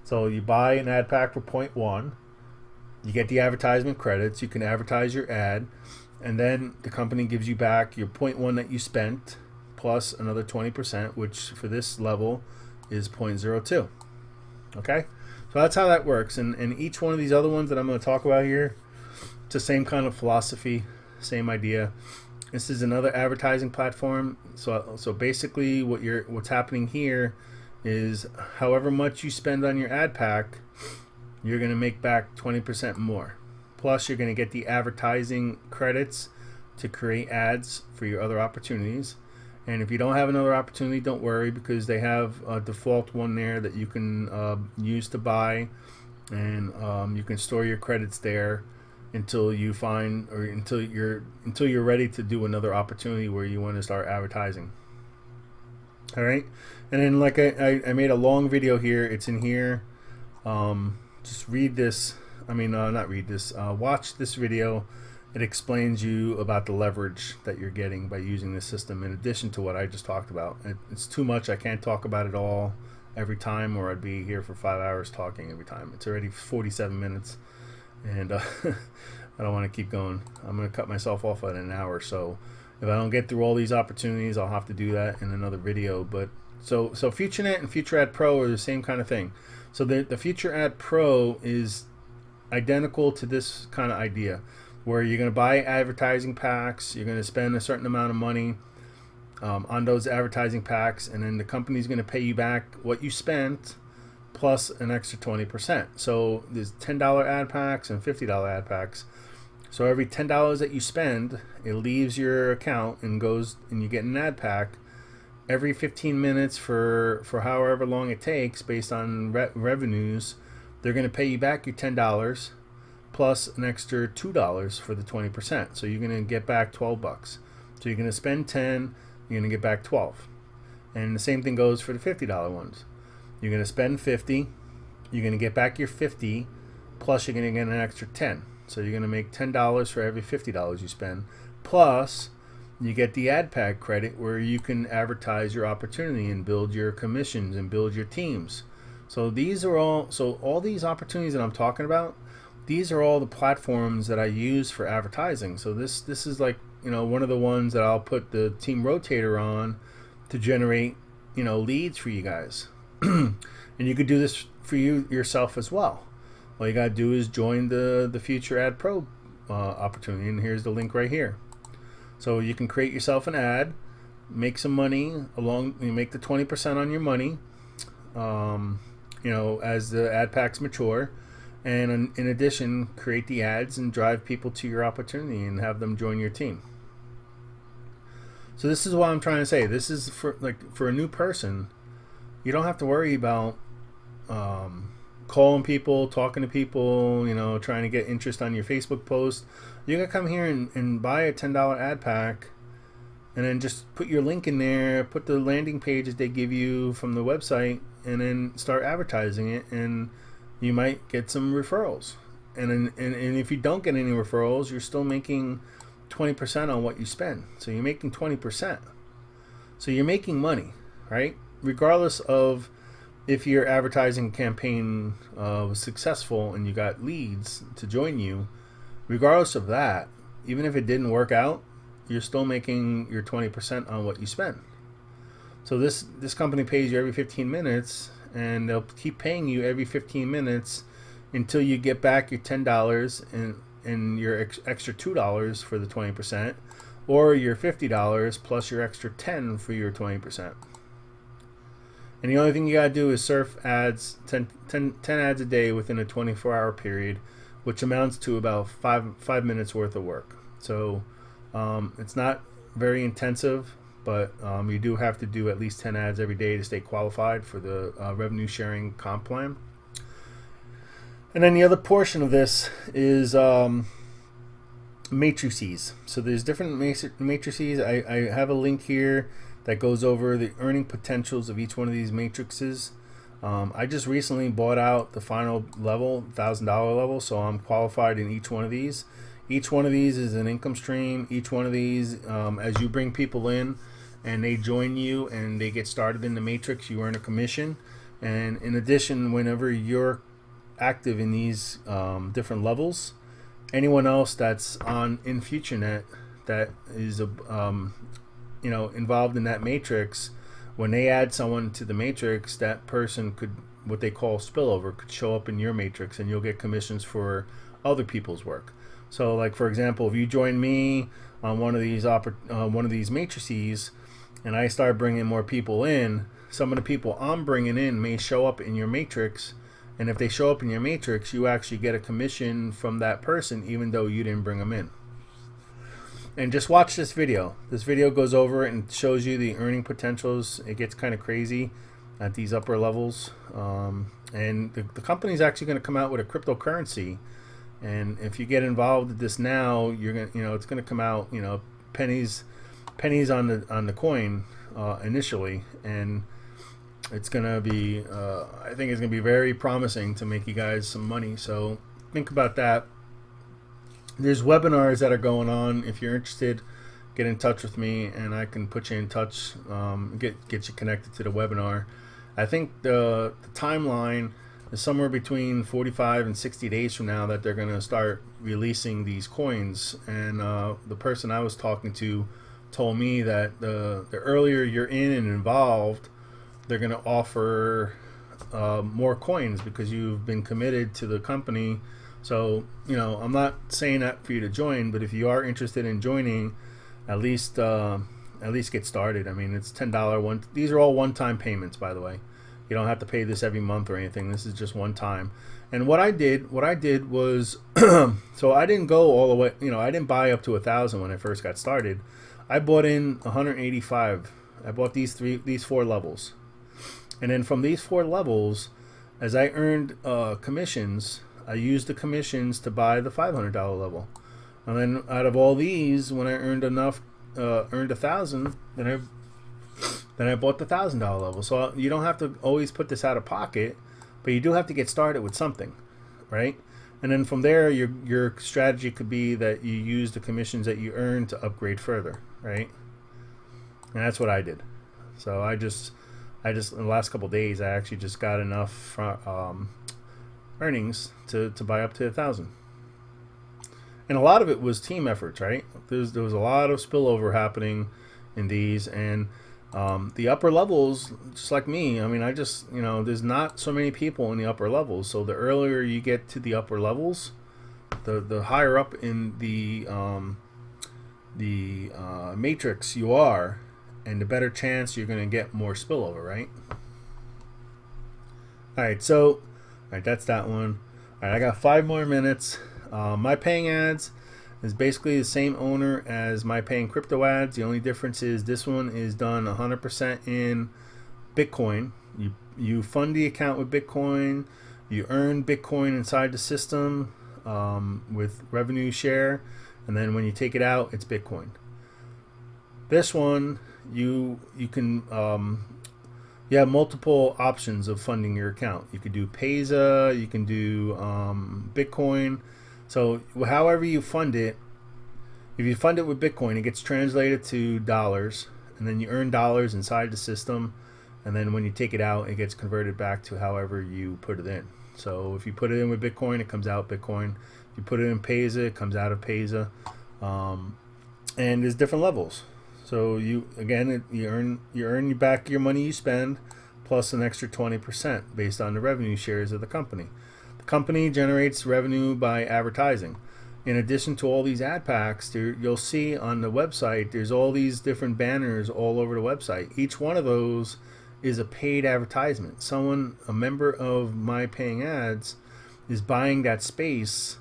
So you buy an ad pack for 0.1, you get the advertisement credits. You can advertise your ad. And then the company gives you back your 0.1 that you spent plus another 20%, which for this level is 0.02. Okay? So that's how that works. And each one of these other ones that I'm going to talk about here, it's the same kind of philosophy, same idea. This is another advertising platform. So basically what's happening here is however much you spend on your ad pack, you're going to make back 20% more. Plus, you're going to get the advertising credits to create ads for your other opportunities. And if you don't have another opportunity, don't worry, because they have a default one there that you can use to buy, and you can store your credits there until you find, or until you're ready to do another opportunity where you want to start advertising. All right, and then like I made a long video here. It's in here. Just read this. Not read this. Watch this video. It explains you about the leverage that you're getting by using this system, in addition to what I just talked about. It's too much. I can't talk about it all every time, or I'd be here for 5 hours talking every time. It's already 47 minutes, and I don't want to keep going. I'm going to cut myself off at an hour. So if I don't get through all these opportunities, I'll have to do that in another video. But so FutureNet and FutureAd Pro are the same kind of thing. So the FutureAd Pro is identical to this kind of idea, where you're going to buy advertising packs. You're going to spend a certain amount of money on those advertising packs, and then the company's going to pay you back what you spent plus an extra 20%. So there's $10 ad packs and $50 ad packs. So every $10 that you spend, it leaves your account and goes, and you get an ad pack every 15 minutes for however long it takes based on revenues. They're going to pay you back your $10 plus an extra $2 for the 20%. So you're going to get back $12. So you're going to spend 10, you're going to get back 12. And the same thing goes for the $50 ones. You're going to spend 50, you're going to get back your 50, plus you're going to get an extra 10. So you're going to make $10 for every $50 you spend. Plus, you get the ad pack credit where you can advertise your opportunity and build your commissions and build your teams. So all these opportunities that I'm talking about, these are all the platforms that I use for advertising. So this is like, one of the ones that I'll put the Team Rotator on to generate, leads for you guys. And you could do this for yourself as well. All you got to do is join the FutureAd Pro opportunity, and here's the link right here. So you can create yourself an ad, make some money you make the 20% on your money, as the ad packs mature, and in addition, create the ads and drive people to your opportunity and have them join your team. So this is what I'm trying to say. This is for a new person. You don't have to worry about calling people, talking to people, trying to get interest on your Facebook post. You can come here and buy a $10 ad pack, and then just put your link in there, put the landing page that they give you from the website, and then start advertising it, and you might get some referrals. And if you don't get any referrals, you're still making 20% on what you spend. So you're making 20%. So you're making money, right? Regardless of if your advertising campaign was successful and you got leads to join you, regardless of that, even if it didn't work out, you're still making your 20% on what you spend. So this company pays you every 15 minutes, and they'll keep paying you every 15 minutes until you get back your $10 and your extra $2 for the 20%, or your $50 plus your extra $10 for your 20%. And the only thing you gotta do is surf ads, 10 ads a day within a 24-hour period, which amounts to about five minutes worth of work. So it's not very intensive, but you do have to do at least 10 ads every day to stay qualified for the revenue sharing comp plan. And then the other portion of this is matrices. So there's different matrices. I have a link here that goes over the earning potentials of each one of these matrices. I just recently bought out the final level, $1,000 level, so I'm qualified in each one of these. Each one of these is an income stream. Each one of these, as you bring people in and they join you and they get started in the matrix, you earn a commission. And in addition, whenever you're active in these different levels, anyone else that's in FutureNet that is involved in that matrix, when they add someone to the matrix, that person could, what they call spillover, could show up in your matrix, and you'll get commissions for other people's work. So, like for example, if you join me on one of these matrices, and I start bringing more people in, some of the people I'm bringing in may show up in your matrix, and if they show up in your matrix, you actually get a commission from that person, even though you didn't bring them in. And just watch this video. This video goes over it and shows you the earning potentials. It gets kind of crazy at these upper levels. And the company's actually going to come out with a cryptocurrency. And if you get involved with this now, you're gonna, it's going to come out, pennies on the coin initially, and it's going to be, I think it's going to be very promising to make you guys some money. So think about that. There's webinars that are going on. If you're interested, get in touch with me and I can put you in touch, get you connected to the webinar. I think the timeline is somewhere between 45 and 60 days from now that they're going to start releasing these coins. And the person I was talking to told me that the earlier you're in and involved, they're going to offer more coins because you've been committed to the company. So, I'm not saying that for you to join, but if you are interested in joining, at least get started. I mean, it's $10 these are all one-time payments, by the way. You don't have to pay this every month or anything. This is just one time. And what I did was, so I didn't go all the way, I didn't buy up to 1,000 when I first got started. I bought in 185. I bought these four levels. And then from these four levels, as I earned commissions, I used the commissions to buy the $500 level. And then out of all these, when I earned 1,000, then I bought the $1,000 level. So you don't have to always put this out of pocket, but you do have to get started with something, right? And then from there, your strategy could be that you use the commissions that you earn to upgrade further, right? And that's what I did. So I just in the last couple of days, I actually just got enough earnings to buy up to 1,000. And a lot of it was team efforts, right? There was a lot of spillover happening in these, and the upper levels, just like me, I mean, I just, there's not so many people in the upper levels. So the earlier you get to the upper levels, the higher up in the matrix you are, and the better chance you're going to get more spillover, right? All right, that's that one. All All right, I got 5 more minutes. My paying ads is basically the same owner as my paying crypto ads. The only difference is this one is done 100% in Bitcoin. You fund the account with Bitcoin. You earn Bitcoin inside the system with revenue share, and then when you take it out, it's Bitcoin. This one, you can you have multiple options of funding your account. You could do Payza, you can do Bitcoin. So however you fund it, if you fund it with Bitcoin, it gets translated to dollars, and then you earn dollars inside the system, and then when you take it out, it gets converted back to however you put it in. So if you put it in with Bitcoin, it comes out Bitcoin. If you put it in Payza, it comes out of Payza. And there's different levels. So you earn back your money you spend plus an extra 20% based on the revenue shares of the company. The company generates revenue by advertising. In addition to all these ad packs, you'll see on the website there's all these different banners all over the website. Each one of those is a paid advertisement. A member of my paying ads, is buying that space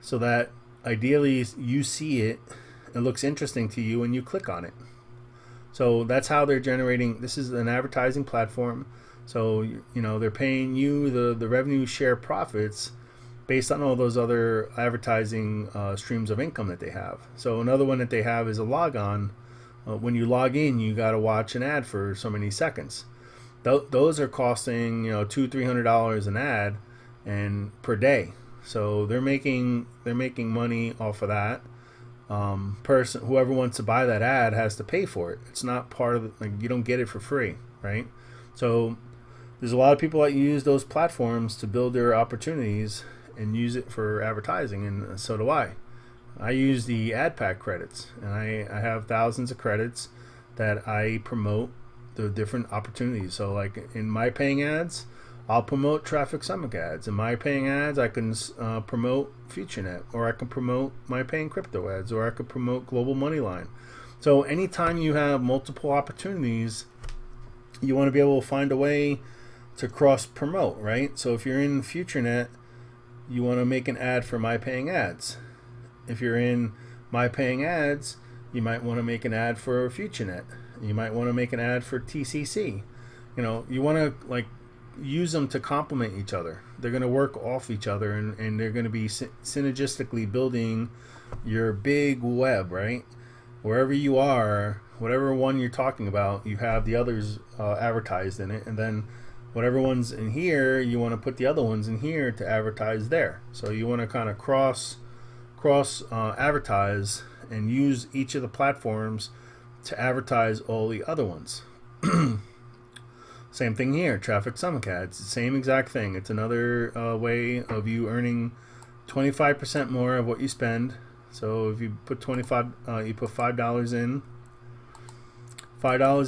so that ideally you see it, it looks interesting to you, and you click on it. So that's how they're generating. This is an advertising platform. So they're paying you the revenue share profits based on all those other advertising streams of income that they have. So another one that they have is a log on. When you log in, you got to watch an ad for so many seconds. Those are costing $200-$300 an ad and per day. So they're making money off of that. Whoever wants to buy that ad has to pay for it. It's not part of you don't get it for free, right? So there's a lot of people that use those platforms to build their opportunities and use it for advertising, and so do I. I use the ad pack credits, and I have thousands of credits that I promote the different opportunities. So like in my paying ads, I'll promote Traffic Summit ads. In my paying ads, I can promote FutureNet, or I can promote my paying crypto ads, or I could promote Global Moneyline. So anytime you have multiple opportunities, you want to be able to find a way to cross promote, right? So if you're in FutureNet, you want to make an ad for my paying ads. If you're in my paying ads, you might want to make an ad for FutureNet. You might want to make an ad for TCC. You want to use them to complement each other. They're going to work off each other, and they're going to be synergistically building your big web, right? Wherever you are, whatever one you're talking about, you have the others advertised in it, and then whatever one's in here, you want to put the other ones in here to advertise there. So you want to kind of cross advertise and use each of the platforms to advertise all the other ones. Same thing here, Traffic Summit ads, same exact thing. It's another way of you earning 25% more of what you spend. So if you put you put $5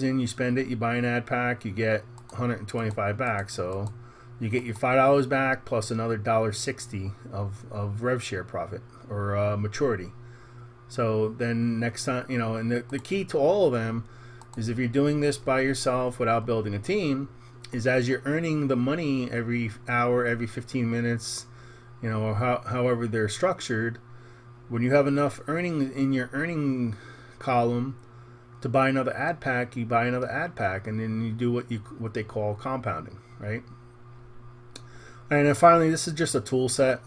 in, you spend it, you buy an ad pack, you get $125 back. So you get your $5 back plus another $1.60 of rev share profit or maturity. So then next time, and the key to all of them is, if you're doing this by yourself without building a team, is as you're earning the money every hour, every 15 minutes, or however they're structured, when you have enough earning in your earning column to buy another ad pack, you buy another ad pack, and then you do what they call compounding, right? And then finally, this is just a tool set.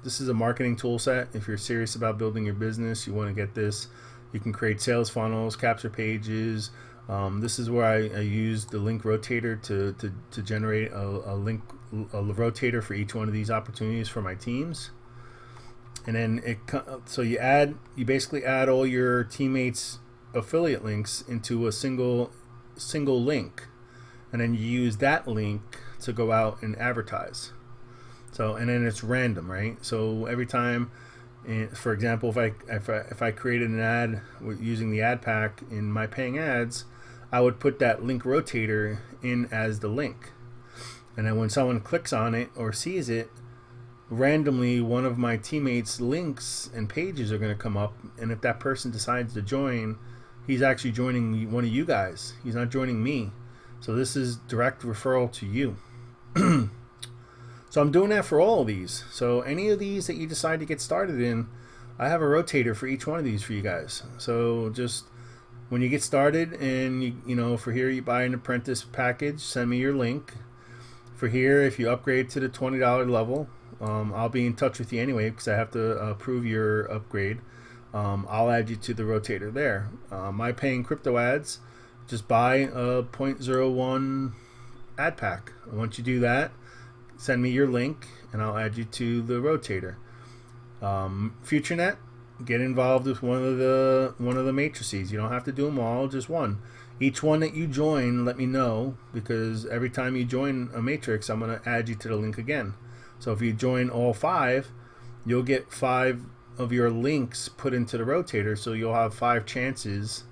This is a marketing tool set. If you're serious about building your business, you want to get this. You can create sales funnels, capture pages. This is where I use the link rotator to generate a rotator for each one of these opportunities for my teams. And then you basically add all your teammates' affiliate links into a single link, and then you use that link to go out and advertise. So, and then it's random, right? So every time, for example, if I created an ad using the ad pack in my paying ads, I would put that link rotator in as the link, and then when someone clicks on it or sees it, randomly one of my teammates' links and pages are going to come up, and if that person decides to join, he's actually joining one of you guys. He's not joining me. So this is direct referral to you. So I'm doing that for all of these. So any of these that you decide to get started in, I have a rotator for each one of these for you guys. So just when you get started, and you know, for here you buy an apprentice package, send me your link. For here, if you upgrade to the $20 level, I'll be in touch with you anyway because I have to approve your upgrade. I'll add you to the rotator there. My paying crypto ads, just buy a zero point 0.01 ad pack. Once you do that, send me your link and I'll add you to the rotator. FutureNet, get involved with one of the matrices. You don't have to do them all, just one. Each one that you join, let me know, because every time you join a matrix, I'm going to add you to the link again. So if you join all 5, you'll get 5 of your links put into the rotator, so you'll have 5 chances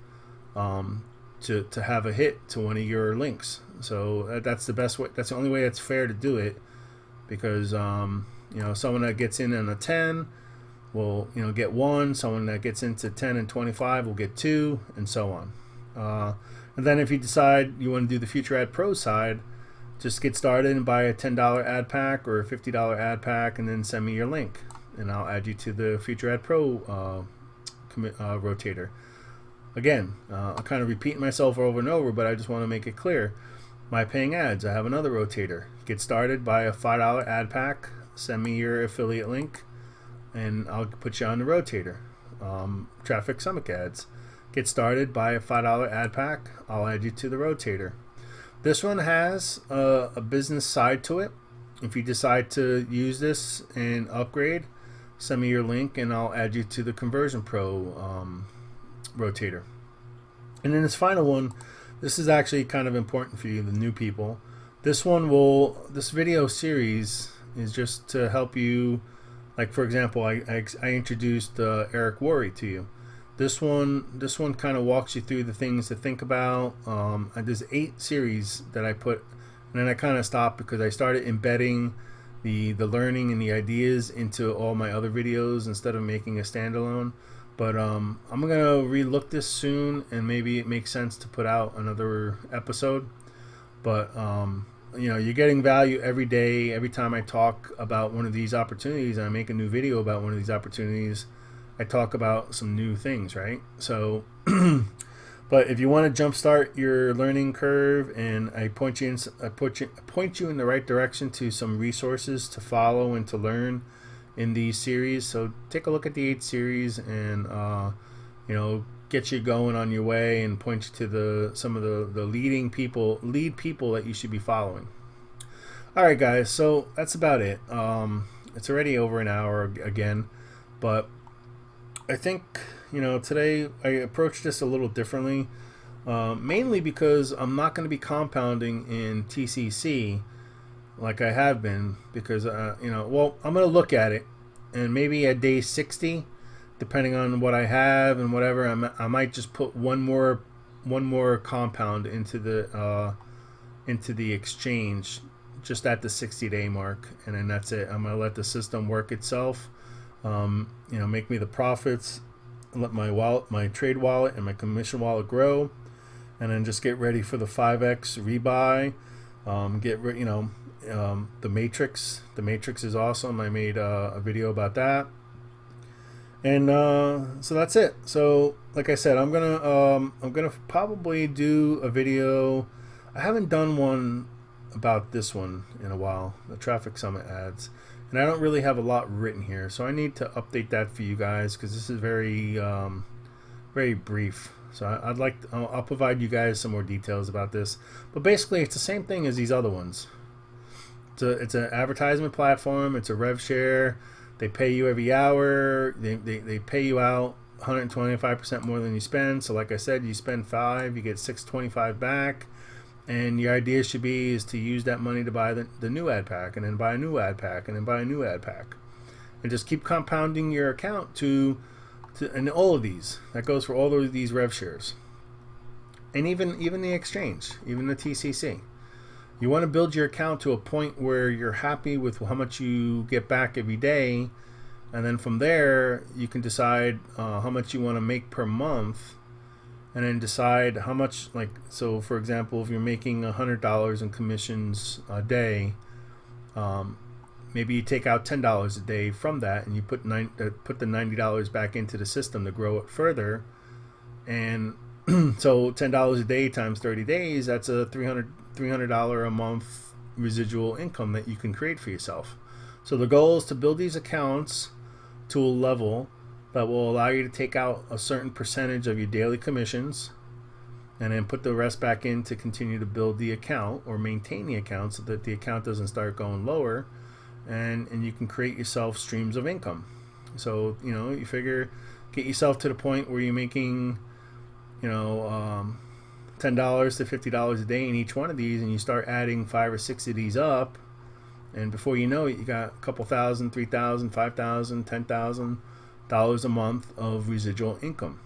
to have a hit to one of your links. So that's the best way. That's the only way it's fair to do it, because you know, someone that gets in on a 10 will, you know, get 1. Someone that gets into 10 and 25 will get 2, and so on. And then if you decide you want to do the Future Ad Pro side, just get started and buy a $10 ad pack or a $50 ad pack, and then send me your link, and I'll add you to the Future Ad Pro rotator. Again, I'm kind of repeating myself over and over, but I just want to make it clear. My paying ads, I have another rotator. Get started, buy a $5 ad pack, send me your affiliate link, and I'll put you on the rotator. Traffic Summit ads. Get started, buy a $5 ad pack, I'll add you to the rotator. This one has a business side to it. If you decide to use this and upgrade, send me your link and I'll add you to the Conversion Pro rotator. And then this final one, this is actually kind of important for you, the new people. This video series is just to help you. Like, for example, I introduced Eric Worre to you. This one kind of walks you through the things to think about. There's 8 series that I put, and then I kind of stopped because I started embedding the learning and the ideas into all my other videos instead of making a standalone. But I'm gonna relook this soon, and maybe it makes sense to put out another episode. But you know, you're getting value every day. Every time I talk about one of these opportunities, and I make a new video about one of these opportunities, I talk about some new things, right? So, but if you want to jumpstart your learning curve, and I point you in the right direction to some resources to follow and to learn in these series. So take a look at the 8 series, and you know, get you going on your way, and point you to some of the lead people that you should be following. All right, guys. So that's about it. It's already over an hour again, but I think, you know, today I approached this a little differently, mainly because I'm not going to be compounding in TCC like I have been, because you know, well, I'm going to look at it, and maybe at day 60, depending on what I have and whatever, I might just put one more compound into the exchange just at the 60-day mark, and then that's it. I'm going to let the system work itself. You know, make me the profits, let my trade wallet and my commission wallet grow, and then just get ready for the 5x rebuy. The Matrix. The Matrix is awesome. I made a video about that, and so that's it. So, like I said, I'm gonna probably do a video. I haven't done one about this one in a while, the Traffic Summit ads. And I don't really have a lot written here, so I need to update that for you guys, because this is very brief. So I'll provide you guys some more details about this. But basically, it's the same thing as these other ones. It's an advertisement platform. It's a rev share. They pay you every hour. They pay you out 125% more than you spend. So like I said, you spend 5, you get 625 back. And your idea should be is to use that money to buy the new ad pack, and then buy a new ad pack, and then buy a new ad pack, and just keep compounding your account to and all of these. That goes for all of these rev shares, and even the exchange, even the TCC. You want to build your account to a point where you're happy with how much you get back every day, and then from there you can decide how much you want to make per month. And then decide how much, like, so for example, if you're making $100 in commissions a day, maybe you take out $10 a day from that, and you put the $90 back into the system to grow it further. And so $10 a day times 30 days, that's a $300 a month residual income that you can create for yourself. So the goal is to build these accounts to a level that will allow you to take out a certain percentage of your daily commissions and then put the rest back in to continue to build the account or maintain the account so that the account doesn't start going lower, and you can create yourself streams of income. So, you figure, get yourself to the point where you're making, $10 to $50 a day in each one of these, and you start adding 5 or 6 of these up, and before you know it, you got a couple thousand, $3,000, $5,000, $10,000 a month of residual income.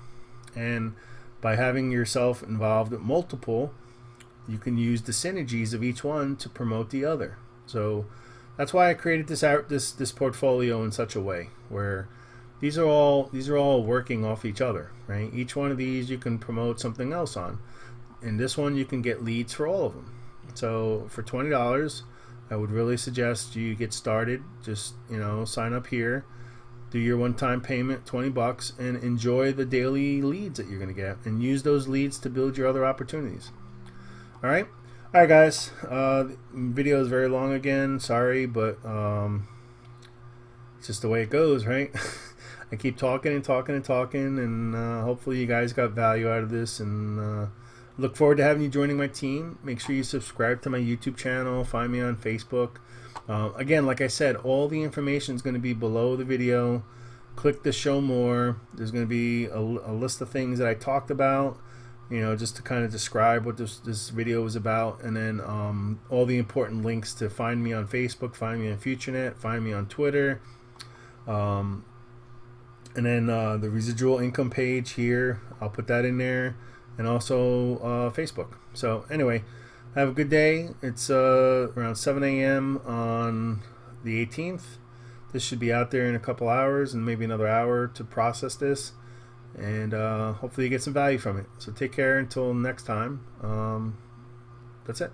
And by having yourself involved with multiple, you can use the synergies of each one to promote the other. So that's why I created this portfolio in such a way where these are all working off each other, right? Each one of these you can promote something else on. In this one, you can get leads for all of them. So for $20, I would really suggest you get started. Just sign up here. Do your one-time payment, $20, and enjoy the daily leads that you're going to get, and use those leads to build your other opportunities. All right, guys. The video is very long again. Sorry, but it's just the way it goes, right? I keep talking and talking and talking, and hopefully you guys got value out of this. And look forward to having you joining my team. Make sure you subscribe to my YouTube channel. Find me on Facebook. Again, like I said, all the information is going to be below the video. Click the show more. There's going to be a list of things that I talked about, just to kind of describe what this video is about. And then all the important links to find me on Facebook, find me on FutureNet, find me on Twitter. And then the residual income page here, I'll put that in there. And also Facebook. So anyway, have a good day. It's around 7 a.m. on the 18th. This should be out there in a couple hours and maybe another hour to process this. And hopefully you get some value from it. So take care until next time. That's it.